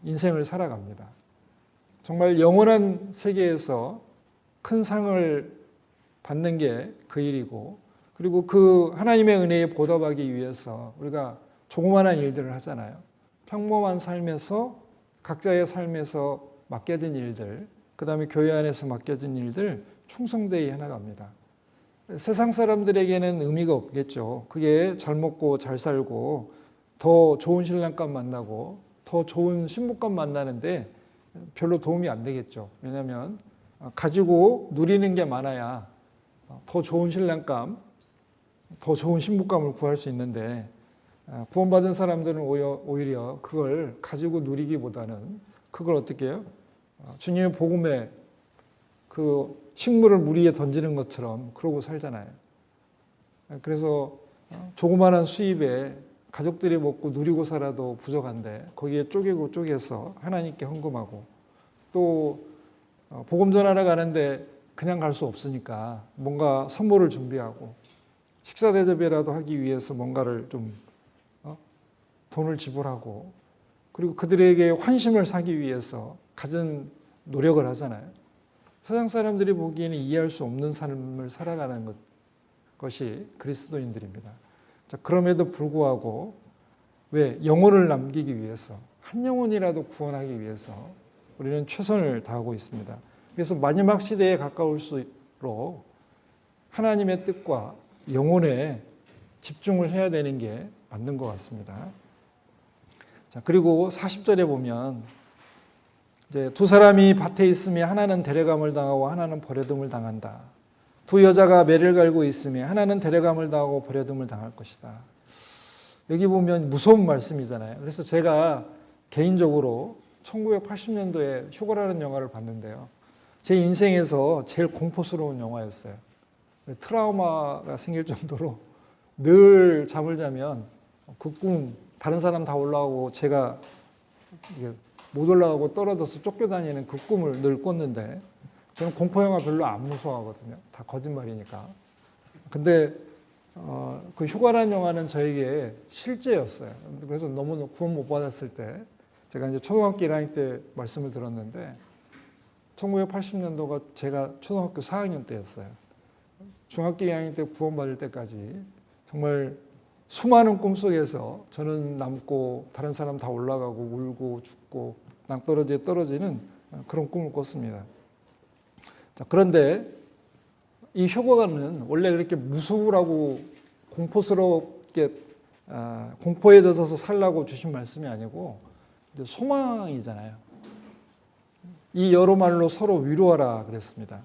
인생을 살아갑니다. 정말 영원한 세계에서 큰 상을 받는 게 그 일이고, 그리고 그 하나님의 은혜에 보답하기 위해서 우리가 조그마한 일들을 하잖아요. 평범한 삶에서, 각자의 삶에서 맡겨진 일들, 그 다음에 교회 안에서 맡겨진 일들 충성되이 해나갑니다. 세상 사람들에게는 의미가 없겠죠. 그게 잘 먹고 잘 살고 더 좋은 신랑감 만나고 더 좋은 신부감 만나는데 별로 도움이 안 되겠죠. 왜냐하면 가지고 누리는 게 많아야 더 좋은 신랑감, 더 좋은 신부감을 구할 수 있는데, 구원받은 사람들은 오히려 그걸 가지고 누리기보다는 그걸 어떻게 해요? 주님의 복음에 그 식물을 물 위에 던지는 것처럼 그러고 살잖아요. 그래서 조그마한 수입에 가족들이 먹고 누리고 살아도 부족한데 거기에 쪼개고 쪼개서 하나님께 헌금하고 또 복음 전하러 가는데 그냥 갈 수 없으니까 뭔가 선물을 준비하고 식사 대접이라도 하기 위해서 뭔가를 좀 돈을 지불하고 그리고 그들에게 환심을 사기 위해서 갖은 노력을 하잖아요. 세상 사람들이 보기에는 이해할 수 없는 삶을 살아가는 것이 그리스도인들입니다. 자, 그럼에도 불구하고 왜 영혼을 남기기 위해서 한 영혼이라도 구원하기 위해서 우리는 최선을 다하고 있습니다. 그래서 마지막 시대에 가까울수록 하나님의 뜻과 영혼에 집중을 해야 되는 게 맞는 것 같습니다. 자, 그리고 40절에 보면 이제 두 사람이 밭에 있으며 하나는 데려감을 당하고 하나는 버려둠을 당한다. 두 여자가 매를 갈고 있으며 하나는 데려감을 당하고 버려둠을 당할 것이다. 여기 보면 무서운 말씀이잖아요. 그래서 제가 개인적으로 1980년도에 휴거라는 영화를 봤는데요. 제 인생에서 제일 공포스러운 영화였어요. 트라우마가 생길 정도로 늘 잠을 자면 그 꿈, 다른 사람 다 올라오고 제가 못 올라가고 떨어져서 쫓겨다니는 그 꿈을 늘 꿨는데 저는 공포영화 별로 안 무서워하거든요. 다 거짓말이니까. 근데 그 휴가라는 영화는 저에게 실제였어요. 그래서 너무 구원 못 받았을 때 제가 이제 초등학교 1학년 때 말씀을 들었는데 1980년도가 제가 초등학교 4학년 때였어요. 중학교 2학년 때 구원 받을 때까지 정말 수많은 꿈속에서 저는 남고 다른 사람 다 올라가고 울고 죽고 낭떠러지에 떨어지는 그런 꿈을 꿨습니다. 자, 그런데 이 휴거가는 원래 그렇게 무서우라고 공포스럽게 공포에 젖어서 살라고 주신 말씀이 아니고 이제 소망이잖아요. 이 여러 말로 서로 위로하라 그랬습니다.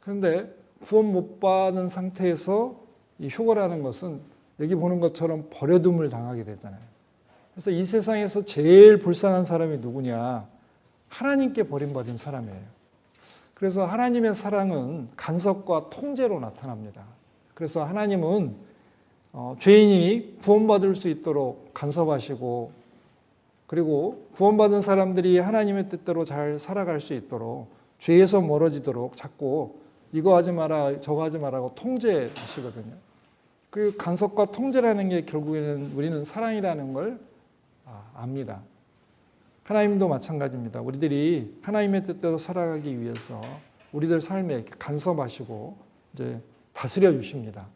그런데 구원 못 받은 상태에서 이 휴거라는 것은 여기 보는 것처럼 버려둠을 당하게 되잖아요. 그래서 이 세상에서 제일 불쌍한 사람이 누구냐? 하나님께 버림받은 사람이에요. 그래서 하나님의 사랑은 간섭과 통제로 나타납니다. 그래서 하나님은 죄인이 구원받을 수 있도록 간섭하시고 그리고 구원받은 사람들이 하나님의 뜻대로 잘 살아갈 수 있도록 죄에서 멀어지도록 자꾸 이거 하지 마라 저거 하지 마라고 통제하시거든요. 그 간섭과 통제라는 게 결국에는 우리는 사랑이라는 걸 압니다. 하나님도 마찬가지입니다. 우리들이 하나님의 뜻대로 살아가기 위해서 우리들 삶에 간섭하시고 이제 다스려 주십니다.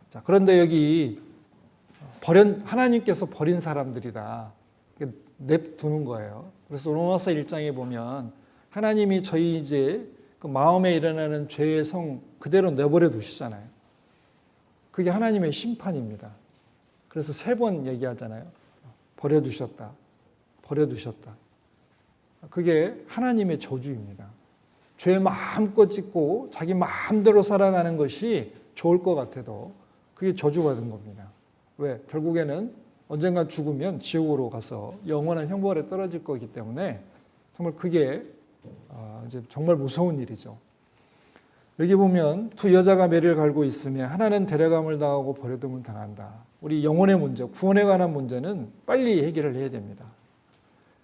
자, 그런데 여기 하나님께서 버린 사람들이다. 냅두는 거예요. 그래서 로마서 1장에 보면 하나님이 저희 이제 그 마음에 일어나는 죄의 성 그대로 내버려 두시잖아요. 그게 하나님의 심판입니다. 그래서 3번 얘기하잖아요. 버려두셨다. 버려두셨다. 그게 하나님의 저주입니다. 죄 마음껏 짓고 자기 마음대로 살아가는 것이 좋을 것 같아도 그게 저주받은 겁니다. 왜? 결국에는 언젠가 죽으면 지옥으로 가서 영원한 형벌에 떨어질 거기 때문에 정말 그게 이제 정말 무서운 일이죠. 여기 보면 두 여자가 매를 갈고 있으며 하나는 데려감을 당하고 버려둠을 당한다. 우리 영혼의 문제, 구원에 관한 문제는 빨리 해결을 해야 됩니다.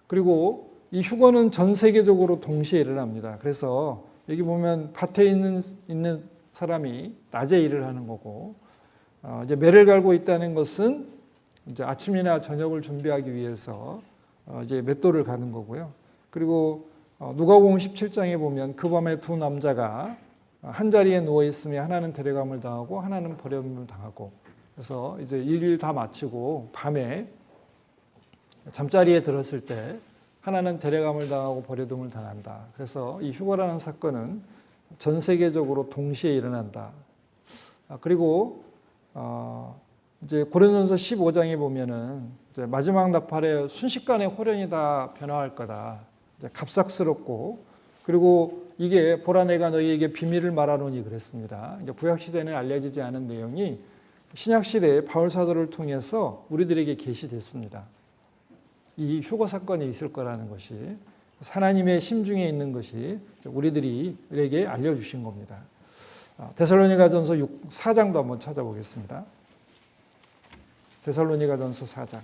그리고 이 휴거는 전 세계적으로 동시에 일어납니다. 그래서 여기 보면 밭에 있는 사람이 낮에 일을 하는 거고 이제 매를 갈고 있다는 것은 이제 아침이나 저녁을 준비하기 위해서 이제 맷돌을 가는 거고요. 그리고 누가복음 17장에 보면 그 밤에 두 남자가 한 자리에 누워 있으며 하나는 데려감을 당하고 하나는 버림을 당하고 그래서 이제 일 다 마치고 밤에 잠자리에 들었을 때 하나는 데려감을 당하고 버려둠을 당한다. 그래서 이 휴거라는 사건은 전 세계적으로 동시에 일어난다. 그리고 이제 고린도전서 15장에 보면은 이제 마지막 나팔에 순식간에 호련이 다 변화할 거다. 이제 갑작스럽고 그리고 이게 보라 내가 너희에게 비밀을 말하노니 그랬습니다. 이제 구약 시대에는 알려지지 않은 내용이 신약 시대에 바울 사도를 통해서 우리들에게 계시됐습니다. 이 휴거 사건이 있을 거라는 것이 하나님의 심중에 있는 것이 우리들에게 알려주신 겁니다. 데살로니가전서 4장도 한번 찾아보겠습니다. 데살로니가전서 4장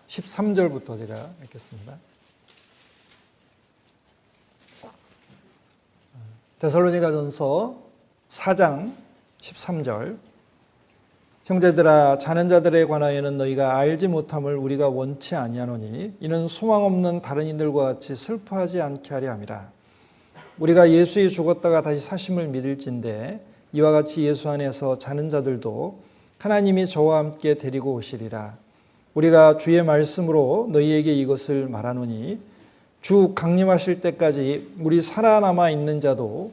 13절부터 제가 읽겠습니다. 데살로니가전서 4장 13절. 형제들아, 자는 자들에 관하여는 너희가 알지 못함을 우리가 원치 아니하노니 이는 소망 없는 다른 이들과 같이 슬퍼하지 않게 하려 함이라. 우리가 예수의 죽었다가 다시 사심을 믿을진대 이와 같이 예수 안에서 자는 자들도 하나님이 저와 함께 데리고 오시리라. 우리가 주의 말씀으로 너희에게 이것을 말하노니 주 강림하실 때까지 우리 살아남아 있는 자도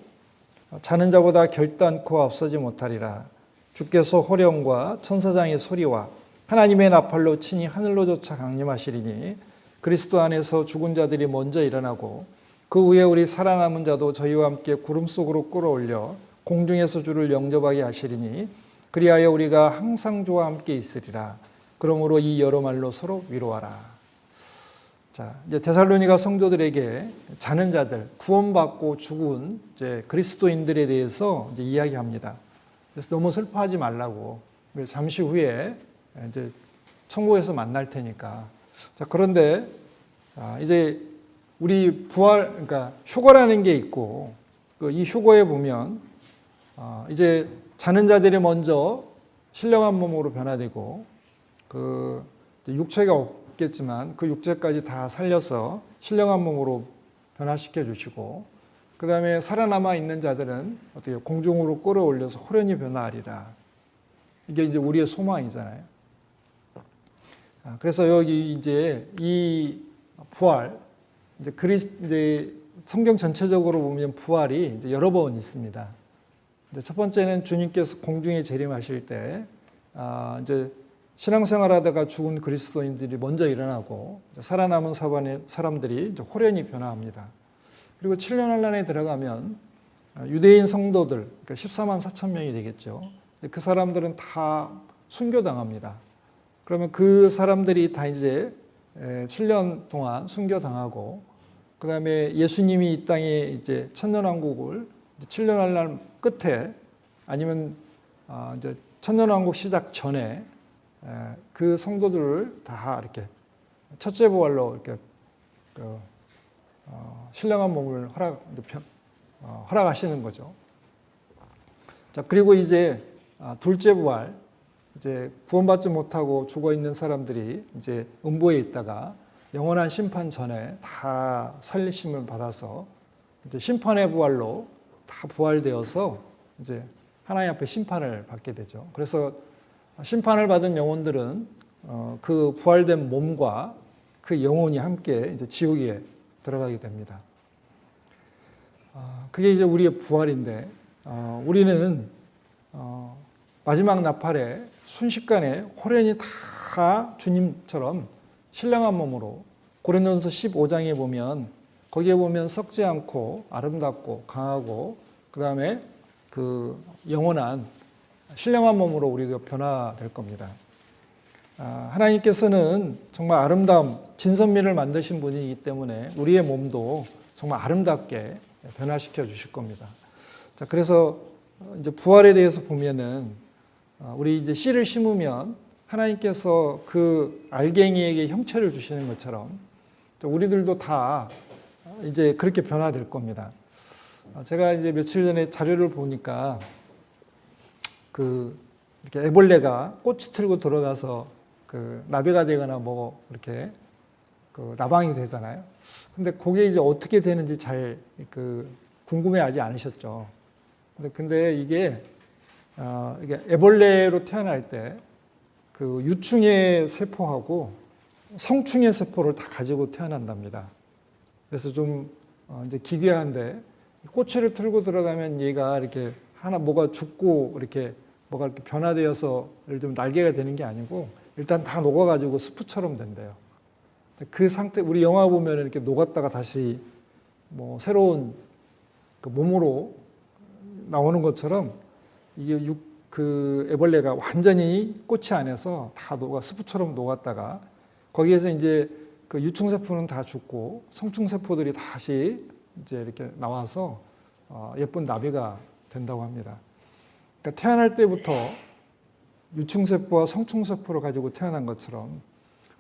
자는 자보다 결단코 앞서지 못하리라. 주께서 호령과 천사장의 소리와 하나님의 나팔로 친히 하늘로조차 강림하시리니 그리스도 안에서 죽은 자들이 먼저 일어나고 그 후에 우리 살아남은 자도 저희와 함께 구름 속으로 끌어올려 공중에서 주를 영접하게 하시리니 그리하여 우리가 항상 주와 함께 있으리라. 그러므로 이 여러 말로 서로 위로하라. 자, 이제 데살로니가 성도들에게 자는 자들, 구원받고 죽은 이제 그리스도인들에 대해서 이제 이야기합니다. 그래서 너무 슬퍼하지 말라고. 잠시 후에 이제 천국에서 만날 테니까. 자, 그런데 이제 우리 부활, 그러니까 휴거라는 게 있고, 이 휴거에 보면 이제 자는 자들이 먼저 신령한 몸으로 변화되고, 그 육체가 없겠지만 그 육체까지 다 살려서 신령한 몸으로 변화시켜 주시고, 그 다음에 살아남아 있는 자들은 어떻게 공중으로 끌어올려서 호련히 변화하리라. 이게 이제 우리의 소망이잖아요. 그래서 여기 이제 이 부활, 이제 성경 전체적으로 보면 부활이 이제 여러 번 있습니다. 첫 번째는 주님께서 공중에 재림하실 때, 이제 신앙생활하다가 죽은 그리스도인들이 먼저 일어나고 살아남은 사람들이 이제 호련히 변화합니다. 그리고 7년 환란에 들어가면 유대인 성도들, 그러니까 14만 4천 명이 되겠죠. 그 사람들은 다 순교당합니다. 그러면 그 사람들이 다 이제 7년 동안 순교당하고, 그 다음에 예수님이 이 땅에 이제 천년왕국을 7년 환란 끝에 아니면 이제 천년왕국 시작 전에 그 성도들을 다 이렇게 첫째 부활로 이렇게 신령한 몸을 허락하시는 거죠. 자, 그리고 이제 둘째 부활, 이제 구원받지 못하고 죽어 있는 사람들이 이제 음부에 있다가 영원한 심판 전에 다 살리심을 받아서 이제 심판의 부활로 다 부활되어서 이제 하나님 앞에 심판을 받게 되죠. 그래서 심판을 받은 영혼들은 그 부활된 몸과 그 영혼이 함께 이제 지옥에 들어가게 됩니다. 그게 이제 우리의 부활인데, 우리는 마지막 나팔에 순식간에 호련히 다 주님처럼 신령한 몸으로, 고린도전서 15장에 보면 거기에 보면 썩지 않고 아름답고 강하고 그 다음에 그 영원한 신령한 몸으로 우리가 변화될 겁니다. 하나님께서는 정말 아름다움, 진선미를 만드신 분이기 때문에 우리의 몸도 정말 아름답게 변화시켜 주실 겁니다. 자, 그래서 이제 부활에 대해서 보면은 우리 이제 씨를 심으면 하나님께서 그 알갱이에게 형체를 주시는 것처럼 우리들도 다 이제 그렇게 변화될 겁니다. 제가 이제 며칠 전에 자료를 보니까 이렇게 애벌레가 꼬치 틀고 들어가서 그 나비가 되거나 뭐 이렇게 그 나방이 되잖아요. 근데 그게 이제 어떻게 되는지 잘 궁금해하지 않으셨죠. 근데 이게 애벌레로 태어날 때 그 유충의 세포하고 성충의 세포를 다 가지고 태어난답니다. 그래서 좀 이제 기괴한데 꼬치를 틀고 들어가면 얘가 이렇게 뭐가 죽고 이렇게 뭐가 이렇게 변화되어서 예를 들면 날개가 되는 게 아니고 일단 다 녹아가지고 스프처럼 된대요. 그 상태, 우리 영화 보면 이렇게 녹았다가 다시 뭐 새로운 그 몸으로 나오는 것처럼 이게 그 애벌레가 완전히 꼬치 안에서 다 스프처럼 녹았다가 거기에서 이제 그 유충세포는 다 죽고 성충세포들이 다시 이제 이렇게 나와서 예쁜 나비가 된다고 합니다. 그러니까 태어날 때부터 유충세포와 성충세포를 가지고 태어난 것처럼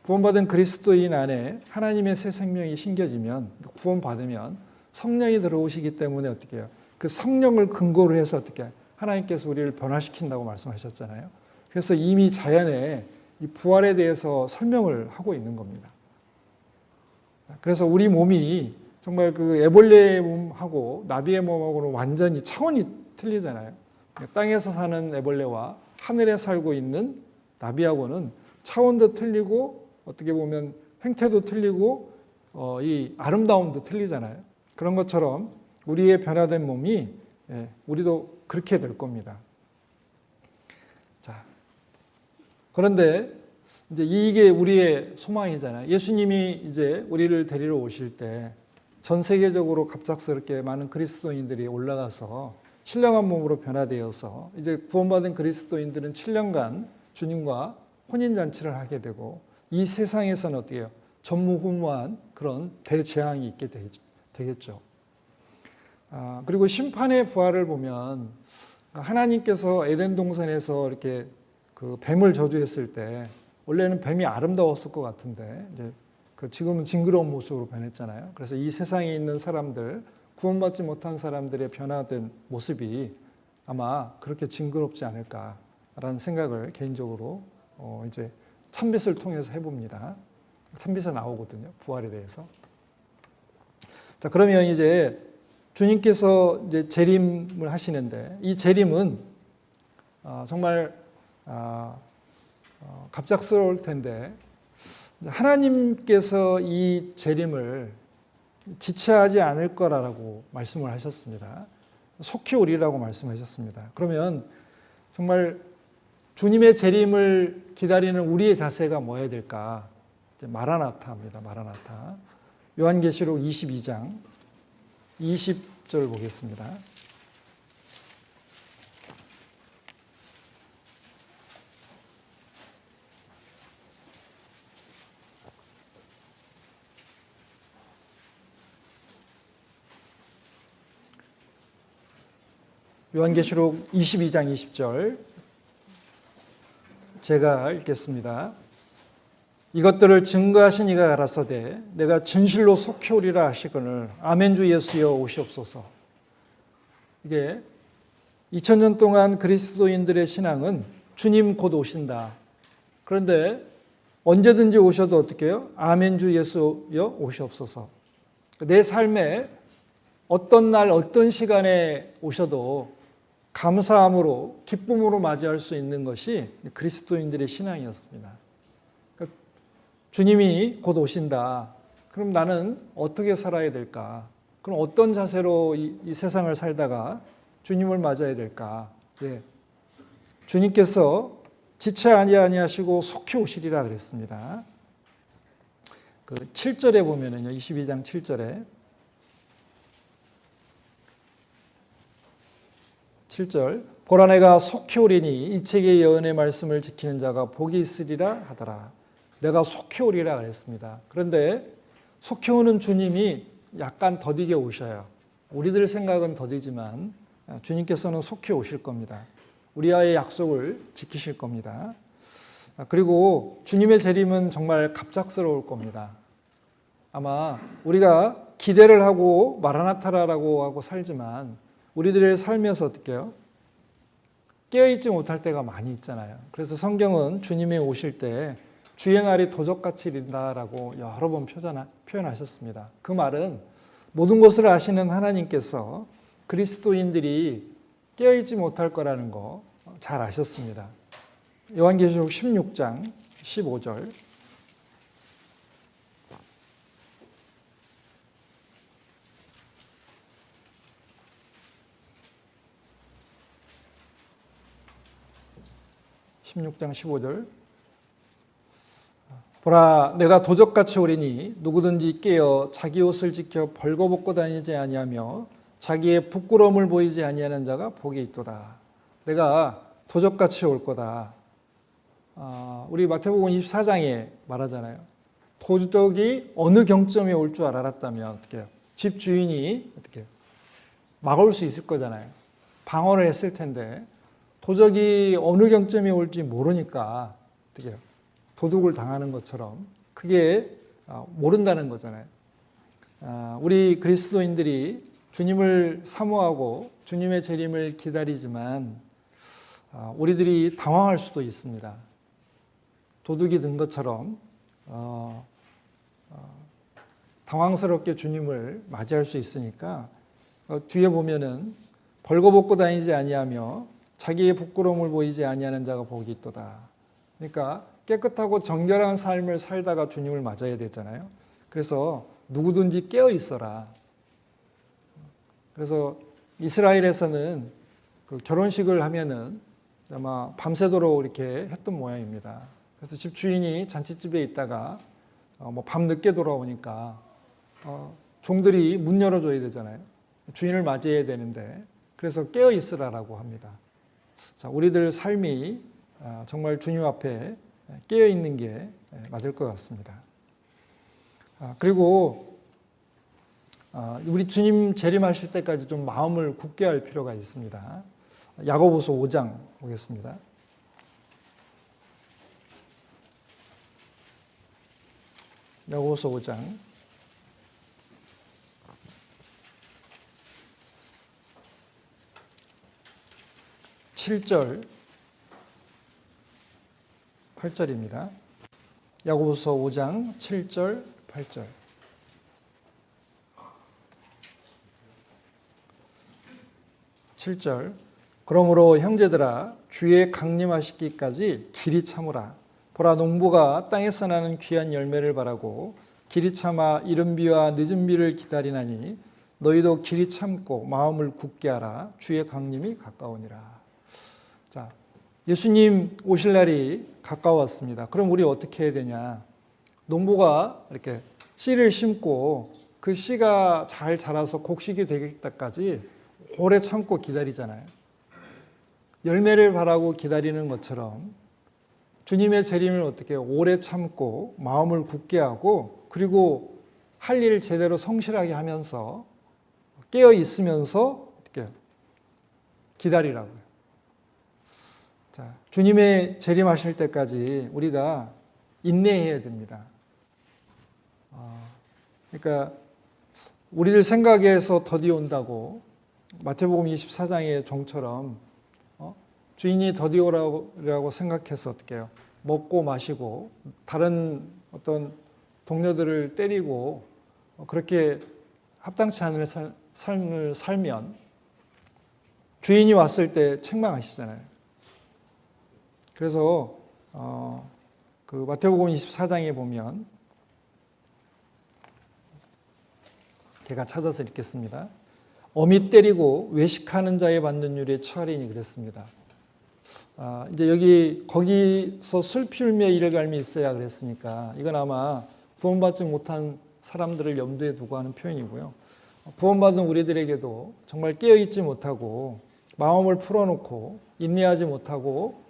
구원받은 그리스도인 안에 하나님의 새 생명이 심겨지면, 구원받으면 성령이 들어오시기 때문에 어떻게 해요? 그 성령을 근거로 해서 어떻게 해요? 하나님께서 우리를 변화시킨다고 말씀하셨잖아요. 그래서 이미 자연에 이 부활에 대해서 설명을 하고 있는 겁니다. 그래서 우리 몸이 정말 그 애벌레의 몸하고 나비의 몸하고는 완전히 차원이 틀리잖아요. 땅에서 사는 애벌레와 하늘에 살고 있는 나비하고는 차원도 틀리고 어떻게 보면 행태도 틀리고 이 아름다움도 틀리잖아요. 그런 것처럼 우리의 변화된 몸이 우리도 그렇게 될 겁니다. 자, 그런데 이제 이게 우리의 소망이잖아요. 예수님이 이제 우리를 데리러 오실 때 전 세계적으로 갑작스럽게 많은 그리스도인들이 올라가서 신령한 몸으로 변화되어서 이제 구원받은 그리스도인들은 7년간 주님과 혼인잔치를 하게 되고 이 세상에서는 어떻게 해요? 전무후무한 그런 대재앙이 있게 되겠죠. 그리고 심판의 부활을 보면 하나님께서 에덴 동산에서 이렇게 그 뱀을 저주했을 때 원래는 뱀이 아름다웠을 것 같은데 이제 지금은 징그러운 모습으로 변했잖아요. 그래서 이 세상에 있는 사람들, 구원받지 못한 사람들의 변화된 모습이 아마 그렇게 징그럽지 않을까라는 생각을 개인적으로 이제 참빛을 통해서 해봅니다. 참빛에 나오거든요. 부활에 대해서. 자, 그러면 이제 주님께서 이제 재림을 하시는데 이 재림은 정말 갑작스러울 텐데 하나님께서 이 재림을 지체하지 않을 거라고 말씀을 하셨습니다. 속히 오리라고 말씀하셨습니다. 그러면 정말 주님의 재림을 기다리는 우리의 자세가 뭐여야 될까? 이제 마라나타입니다. 마라나타. 요한계시록 22장 20절 보겠습니다. 요한계시록 22장 20절 제가 읽겠습니다. 이것들을 증거하신 이가 가라사대 내가 진실로 속히 오리라 하시거늘 아멘 주 예수여 오시옵소서. 이게 2000년 동안 그리스도인들의 신앙은 주님 곧 오신다. 그런데 언제든지 오셔도 어떻게 해요? 아멘 주 예수여 오시옵소서. 내 삶에 어떤 날 어떤 시간에 오셔도 감사함으로 기쁨으로 맞이할 수 있는 것이 그리스도인들의 신앙이었습니다. 그러니까 주님이 곧 오신다. 그럼 나는 어떻게 살아야 될까? 그럼 어떤 자세로 이 세상을 살다가 주님을 맞아야 될까? 예. 주님께서 지체 아니하시고 속히 오시리라 그랬습니다. 그 7절에 보면은요. 22장 7절에 7절 보라 내가 속히 오리니 이 책의 예언의 말씀을 지키는 자가 복이 있으리라 하더라. 내가 속히 오리라 그랬습니다. 그런데 속히 오는 주님이 약간 더디게 오셔요. 우리들 생각은 더디지만 주님께서는 속히 오실 겁니다. 우리와의 약속을 지키실 겁니다. 그리고 주님의 재림은 정말 갑작스러울 겁니다. 아마 우리가 기대를 하고 마라나타라고 하고 살지만 우리들의 삶에서 어떻게 해요? 깨어있지 못할 때가 많이 있잖아요. 그래서 성경은 주님이 오실 때 주의 날이 도적같이 이른다라고 여러 번 표현하셨습니다. 그 말은 모든 것을 아시는 하나님께서 그리스도인들이 깨어있지 못할 거라는 거 잘 아셨습니다. 요한계시록 16장 15절 보라 내가 도적같이 오리니 누구든지 깨어 자기 옷을 지켜 벌거벗고 다니지 아니하며 자기의 부끄러움을 보이지 아니하는 자가 복이 있도다. 내가 도적같이 올 거다. 우리 마태복음 24장에 말하잖아요. 도적이 어느 경점에 올 줄 알았다면 어떻게 해요? 집 주인이 어떻게 막을 수 있을 거잖아요. 방어를 했을 텐데 도적이 어느 경점에 올지 모르니까 어떻게 도둑을 당하는 것처럼 크게 모른다는 거잖아요. 우리 그리스도인들이 주님을 사모하고 주님의 재림을 기다리지만 우리들이 당황할 수도 있습니다. 도둑이 든 것처럼 당황스럽게 주님을 맞이할 수 있으니까 뒤에 보면은 벌거벗고 다니지 아니하며 자기의 부끄러움을 보이지 아니하는 자가 복이 있도다. 그러니까 깨끗하고 정결한 삶을 살다가 주님을 맞아야 되잖아요. 그래서 누구든지 깨어 있어라. 그래서 이스라엘에서는 그 결혼식을 하면은 아마 밤새도록 이렇게 했던 모양입니다. 그래서 집 주인이 잔치집에 있다가 밤 늦게 돌아오니까 종들이 문 열어줘야 되잖아요. 주인을 맞이해야 되는데 그래서 깨어 있으라라고 합니다. 자, 우리들 삶이 정말 주님 앞에 깨어 있는 게 맞을 것 같습니다. 그리고 우리 주님 재림하실 때까지 좀 마음을 굳게 할 필요가 있습니다. 야고보서 5장 보겠습니다. 야고보서 5장 7절 8절입니다. 야고보서 5장 7절 8절. 그러므로 형제들아 주의 강림하시기까지 길이 참으라. 보라 농부가 땅에서 나는 귀한 열매를 바라고 길이 참아 이른 비와 늦은 비를 기다리나니 너희도 길이 참고 마음을 굳게 하라. 주의 강림이 가까우니라. 자, 예수님 오실 날이 가까웠습니다. 그럼 우리 어떻게 해야 되냐? 농부가 이렇게 씨를 심고 그 씨가 잘 자라서 곡식이 되기 때까지 오래 참고 기다리잖아요. 열매를 바라고 기다리는 것처럼 주님의 재림을 어떻게 오래 참고 마음을 굳게 하고 그리고 할 일을 제대로 성실하게 하면서 깨어 있으면서 어떻게 기다리라고요. 자, 주님의 재림하실 때까지 우리가 인내해야 됩니다. 그러니까 우리들 생각에서 더디 온다고 마태복음 24장의 종처럼 주인이 더디 오라고 생각해서 어떻게 해요? 먹고 마시고 다른 어떤 동료들을 때리고 그렇게 합당치 않은 삶을 살면 주인이 왔을 때 책망하시잖아요. 그래서 그 마태복음 24장에 보면 제가 찾아서 읽겠습니다. 어미 때리고 외식하는 자의 받는 율에 처하리니 그랬습니다. 이제 거기서 슬피울며 이를 갈미 있어야 그랬으니까 이건 아마 구원받지 못한 사람들을 염두에 두고 하는 표현이고요. 구원받은 우리들에게도 정말 깨어있지 못하고 마음을 풀어놓고 인내하지 못하고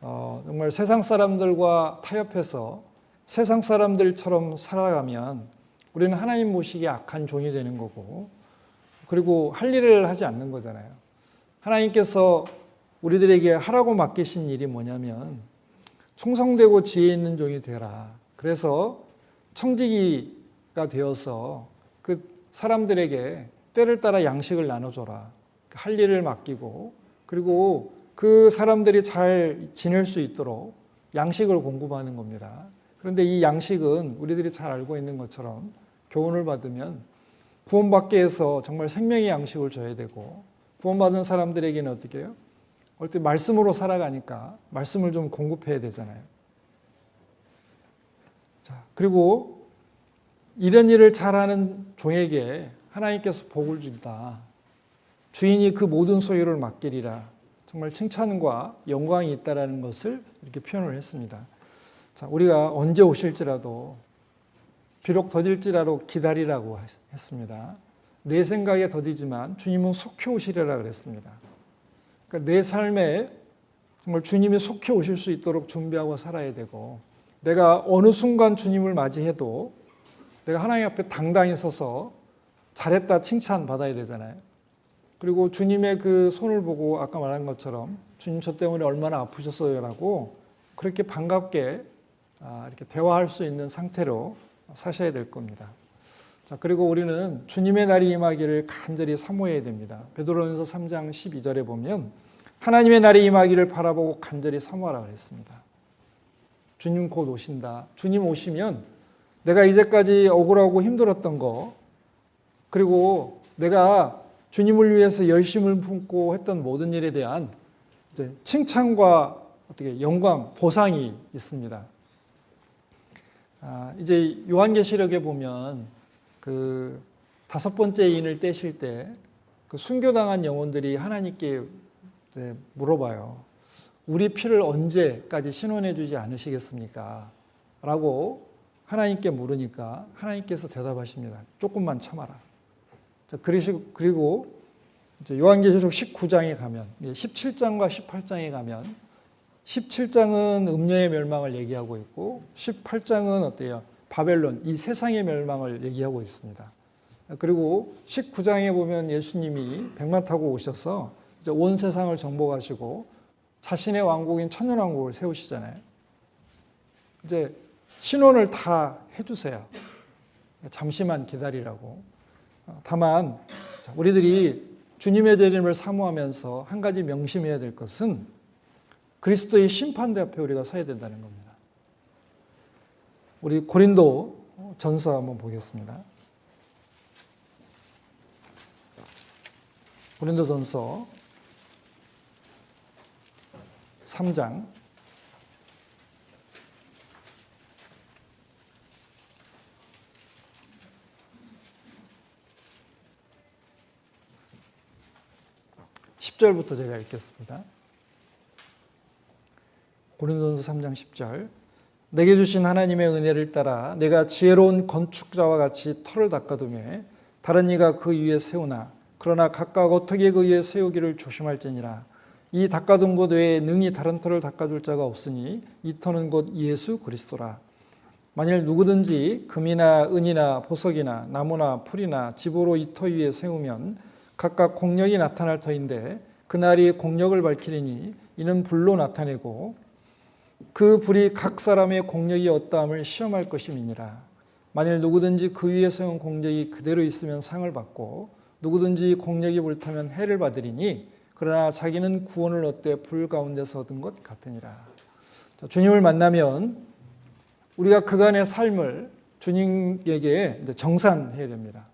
정말 세상 사람들과 타협해서 세상 사람들처럼 살아가면 우리는 하나님 모시기 악한 종이 되는 거고 그리고 할 일을 하지 않는 거잖아요. 하나님께서 우리들에게 하라고 맡기신 일이 뭐냐면 충성되고 지혜 있는 종이 되라. 그래서 청지기가 되어서 그 사람들에게 때를 따라 양식을 나눠줘라. 할 일을 맡기고 그리고 그 사람들이 잘 지낼 수 있도록 양식을 공급하는 겁니다. 그런데 이 양식은 우리들이 잘 알고 있는 것처럼 교훈을 받으면 구원받게 해서 정말 생명의 양식을 줘야 되고 구원받은 사람들에게는 어떻게 해요? 어떻게 말씀으로 살아가니까 말씀을 좀 공급해야 되잖아요. 자, 그리고 이런 일을 잘하는 종에게 하나님께서 복을 준다. 주인이 그 모든 소유를 맡기리라. 정말 칭찬과 영광이 있다라는 것을 이렇게 표현을 했습니다. 자, 우리가 언제 오실지라도 비록 더딜지라도 기다리라고 했습니다. 내 생각에 더디지만 주님은 속히 오시리라 그랬습니다. 그러니까 내 삶에 정말 주님이 속히 오실 수 있도록 준비하고 살아야 되고 내가 어느 순간 주님을 맞이해도 내가 하나님 앞에 당당히 서서 잘했다 칭찬 받아야 되잖아요. 그리고 주님의 그 손을 보고 아까 말한 것처럼 주님 저 때문에 얼마나 아프셨어요라고 그렇게 반갑게 이렇게 대화할 수 있는 상태로 사셔야 될 겁니다. 자, 그리고 우리는 주님의 날이 임하기를 간절히 사모해야 됩니다. 베드로전서 3장 12절에 보면 하나님의 날이 임하기를 바라보고 간절히 사모하라 그랬습니다. 주님 곧 오신다. 주님 오시면 내가 이제까지 억울하고 힘들었던 거, 그리고 내가 주님을 위해서 열심을 품고 했던 모든 일에 대한 이제 칭찬과 어떻게 영광, 보상이 있습니다. 이제 요한계시록에 보면 그 5번째 인을 떼실 때 그 순교당한 영혼들이 하나님께 물어봐요. 우리 피를 언제까지 신원해 주지 않으시겠습니까? 라고 하나님께 물으니까 하나님께서 대답하십니다. 조금만 참아라. 그리고 이제 요한계시록 19장에 가면 17장과 18장에 가면 17장은 음녀의 멸망을 얘기하고 있고 18장은 어때요? 바벨론, 이 세상의 멸망을 얘기하고 있습니다. 그리고 19장에 보면 예수님이 백마 타고 오셔서 이제 온 세상을 정복하시고 자신의 왕국인 천년왕국을 세우시잖아요. 이제 신원을 다 해주세요. 잠시만 기다리라고. 다만 우리들이 주님의 재림을 사모하면서 한 가지 명심해야 될 것은 그리스도의 심판대 앞에 우리가 서야 된다는 겁니다. 우리 고린도 전서 한번 보겠습니다. 고린도 전서 3장 10절부터 제가 읽겠습니다. 고린도전서 3장 10절. 내게 주신 하나님의 은혜를 따라 내가 지혜로운 건축자와 같이 터를 닦아두매 다른 이가 그 위에 세우나 그러나 각각 어떻게 그 위에 세우기를 조심할지니라. 이 닦아둔 것 외에 능히 다른 터를 닦아줄 자가 없으니 이 터는 곧 예수 그리스도라. 만일 누구든지 금이나 은이나 보석이나 나무나 풀이나 집으로 이 터 위에 세우면 각각 공력이 나타날 터인데 그날이 공력을 밝히리니 이는 불로 나타내고 그 불이 각 사람의 공력이 어떠함을 시험할 것임이니라. 만일 누구든지 그 위에 세운 공력이 그대로 있으면 상을 받고 누구든지 공력이 불타면 해를 받으리니 그러나 자기는 구원을 얻되 불 가운데서 얻은 것 같으니라. 자, 주님을 만나면 우리가 그간의 삶을 주님에게 정산해야 됩니다.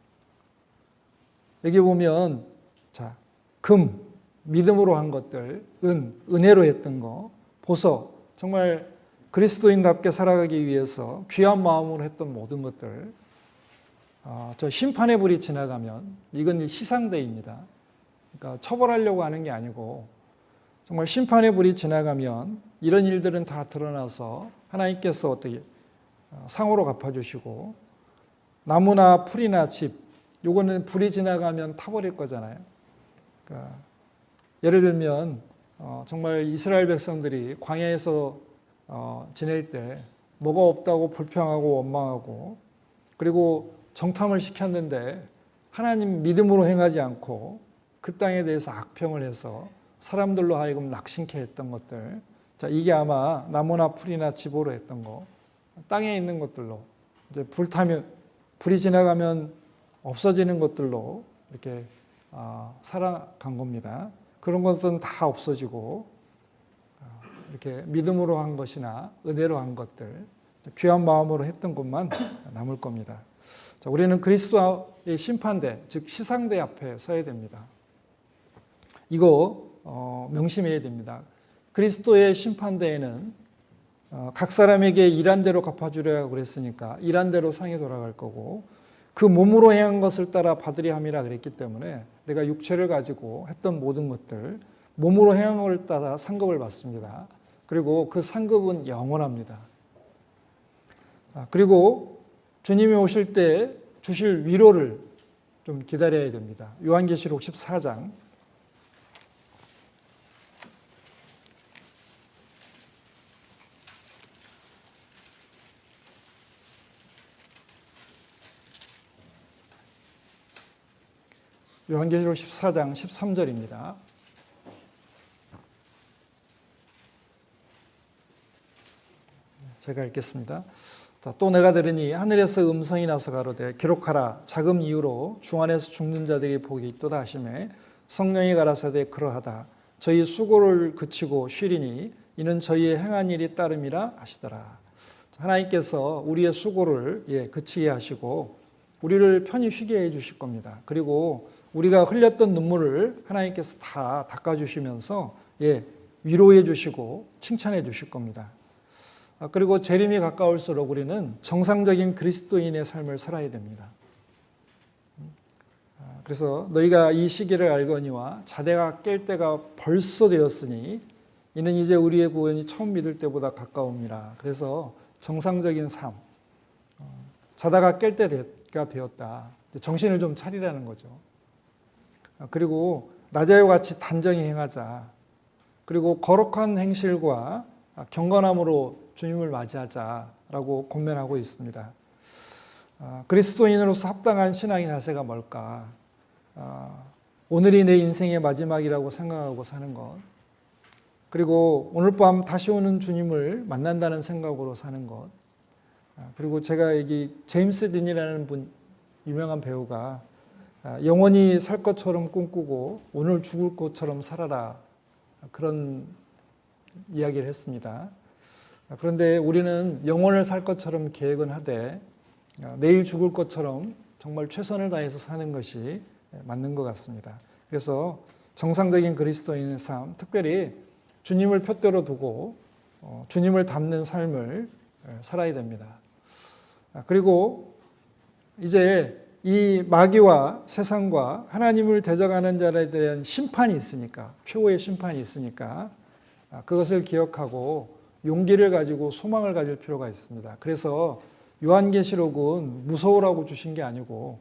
여기 보면 자, 금, 믿음으로 한 것들, 은혜로 했던 거, 보석, 정말 그리스도인답게 살아가기 위해서 귀한 마음으로 했던 모든 것들, 저 심판의 불이 지나가면 이건 시상대입니다. 그러니까 처벌하려고 하는 게 아니고 정말 심판의 불이 지나가면 이런 일들은 다 드러나서 하나님께서 어떻게 상으로 갚아주시고 나무나 풀이나 집, 요거는 불이 지나가면 타버릴 거잖아요. 그러니까 예를 들면 정말 이스라엘 백성들이 광야에서 지낼 때 뭐가 없다고 불평하고 원망하고 그리고 정탐을 시켰는데 하나님 믿음으로 행하지 않고 그 땅에 대해서 악평을 해서 사람들로 하여금 낙심케 했던 것들, 자, 이게 아마 나무나 풀이나 집으로 했던 거, 땅에 있는 것들로 이제 불이 지나가면 없어지는 것들로 이렇게 살아간 겁니다. 그런 것은 다 없어지고 이렇게 믿음으로 한 것이나 은혜로 한 것들, 귀한 마음으로 했던 것만 남을 겁니다. 자, 우리는 그리스도의 심판대, 즉 시상대 앞에 서야 됩니다. 이거 명심해야 됩니다. 그리스도의 심판대에는 각 사람에게 일한 대로 갚아주려고 그랬으니까 일한 대로 상이 돌아갈 거고 그 몸으로 행한 것을 따라 받으려 함이라 그랬기 때문에 내가 육체를 가지고 했던 모든 것들 몸으로 행한 것을 따라 상급을 받습니다. 그리고 그 상급은 영원합니다. 그리고 주님이 오실 때 주실 위로를 좀 기다려야 됩니다. 요한계시록 14장 요한계시록 14장 13절입니다. 제가 읽겠습니다. 자, 또 내가 들으니 하늘에서 음성이 나서 가로되 기록하라. 자금 이후로 주 안에서 죽는 자들이 복이 있도다 하시매 성령이 가라사대 그러하다. 저희 수고를 그치고 쉬리니 이는 저희의 행한 일이 따름이라 하시더라. 하나님께서 우리의 수고를 그치게 하시고 우리를 편히 쉬게 해 주실 겁니다. 그리고 우리가 흘렸던 눈물을 하나님께서 다 닦아주시면서 위로해 주시고 칭찬해 주실 겁니다. 그리고 재림이 가까울수록 우리는 정상적인 그리스도인의 삶을 살아야 됩니다. 그래서 너희가 이 시기를 알거니와 자대가 깰 때가 벌써 되었으니 이는 이제 우리의 구원이 처음 믿을 때보다 가까움이라. 그래서 정상적인 삶, 자다가 깰 때가 되었다. 정신을 좀 차리라는 거죠. 그리고 낮에와 같이 단정히 행하자. 그리고 거룩한 행실과 경건함으로 주님을 맞이하자라고 권면하고 있습니다. 그리스도인으로서 합당한 신앙의 자세가 뭘까? 오늘이 내 인생의 마지막이라고 생각하고 사는 것, 그리고 오늘 밤 다시 오는 주님을 만난다는 생각으로 사는 것, 그리고 제가 여기 제임스 딘이라는 유명한 배우가 영원히 살 것처럼 꿈꾸고 오늘 죽을 것처럼 살아라, 그런 이야기를 했습니다. 그런데 우리는 영원을 살 것처럼 계획은 하되 내일 죽을 것처럼 정말 최선을 다해서 사는 것이 맞는 것 같습니다. 그래서 정상적인 그리스도인의 삶, 특별히 주님을 표대로 두고 주님을 닮는 삶을 살아야 됩니다. 그리고 이제 이 마귀와 세상과 하나님을 대적하는 자에 대한 심판이 있으니까, 최후의 심판이 있으니까 그것을 기억하고 용기를 가지고 소망을 가질 필요가 있습니다. 그래서 요한계시록은 무서우라고 주신 게 아니고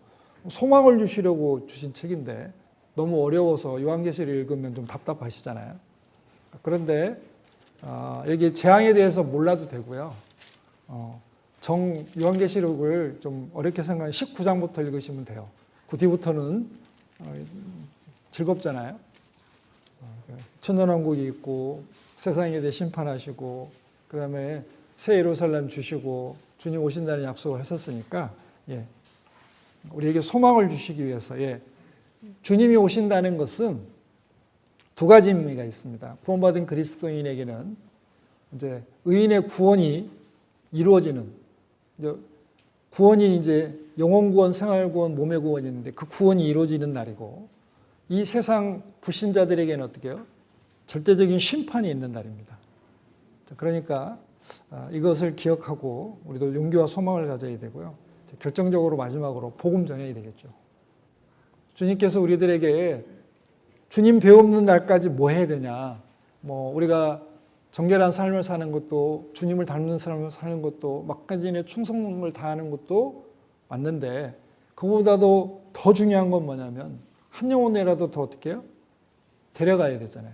소망을 주시려고 주신 책인데 너무 어려워서 요한계시록 읽으면 좀 답답하시잖아요. 그런데 여기 재앙에 대해서 몰라도 되고요. 요한계시록을 좀 어렵게 생각하면 19장부터 읽으시면 돼요. 그 뒤부터는 즐겁잖아요. 천년왕국이 있고 세상에 대해 심판하시고 그 다음에 새 예루살렘 주시고 주님 오신다는 약속을 하셨으니까 우리에게 소망을 주시기 위해서 주님이 오신다는 것은 두 가지 의미가 있습니다. 구원받은 그리스도인에게는 이제 의인의 구원이 이루어지는, 구원이 이제 영혼 구원, 생활 구원, 몸의 구원이 있는데 그 구원이 이루어지는 날이고, 이 세상 불신자들에게는 어떻게 해요? 절대적인 심판이 있는 날입니다. 그러니까 이것을 기억하고 우리도 용기와 소망을 가져야 되고요. 결정적으로 마지막으로 복음 전해야 되겠죠. 주님께서 우리들에게 주님 배 없는 날까지 뭐 해야 되냐? 우리가 정결한 삶을 사는 것도, 주님을 닮는 삶을 사는 것도, 막간진의 충성을 다하는 것도 맞는데, 그보다도 더 중요한 건 뭐냐면 한 영혼이라도 더 어떻게 해요? 데려가야 되잖아요.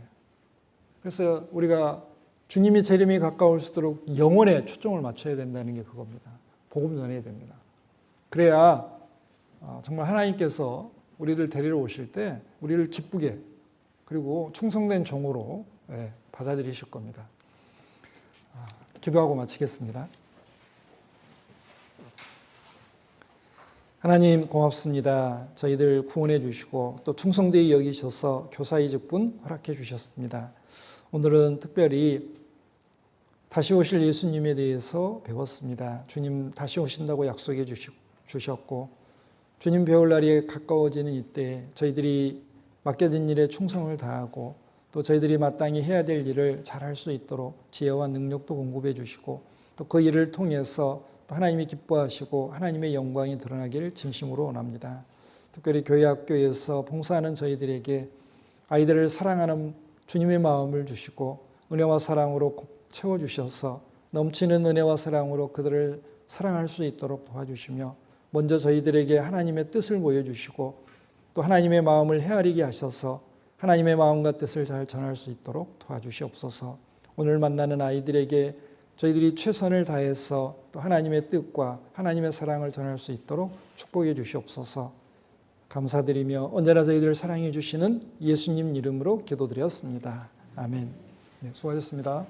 그래서 우리가 주님이 재림이 가까울수록 영혼에 초점을 맞춰야 된다는 게 그겁니다. 복음 전해야 됩니다. 그래야 정말 하나님께서 우리를 데리러 오실 때 우리를 기쁘게 그리고 충성된 종으로 받아들이실 겁니다. 기도하고 마치겠습니다. 하나님 고맙습니다. 저희들 구원해 주시고 또 충성되이 여기셔서 교사의 직분 허락해 주셨습니다. 오늘은 특별히 다시 오실 예수님에 대해서 배웠습니다. 주님 다시 오신다고 약속해 주셨고 주님 배울 날이 가까워지는 이때 저희들이 맡겨진 일에 충성을 다하고 또 저희들이 마땅히 해야 될 일을 잘할 수 있도록 지혜와 능력도 공급해 주시고 또 그 일을 통해서 또 하나님이 기뻐하시고 하나님의 영광이 드러나기를 진심으로 원합니다. 특별히 교회 학교에서 봉사하는 저희들에게 아이들을 사랑하는 주님의 마음을 주시고 은혜와 사랑으로 채워주셔서 넘치는 은혜와 사랑으로 그들을 사랑할 수 있도록 도와주시며 먼저 저희들에게 하나님의 뜻을 보여주시고 또 하나님의 마음을 헤아리게 하셔서 하나님의 마음과 뜻을 잘 전할 수 있도록 도와주시옵소서. 오늘 만나는 아이들에게 저희들이 최선을 다해서 또 하나님의 뜻과 하나님의 사랑을 전할 수 있도록 축복해 주시옵소서. 감사드리며 언제나 저희들을 사랑해 주시는 예수님 이름으로 기도드렸습니다. 아멘. 네, 수고하셨습니다.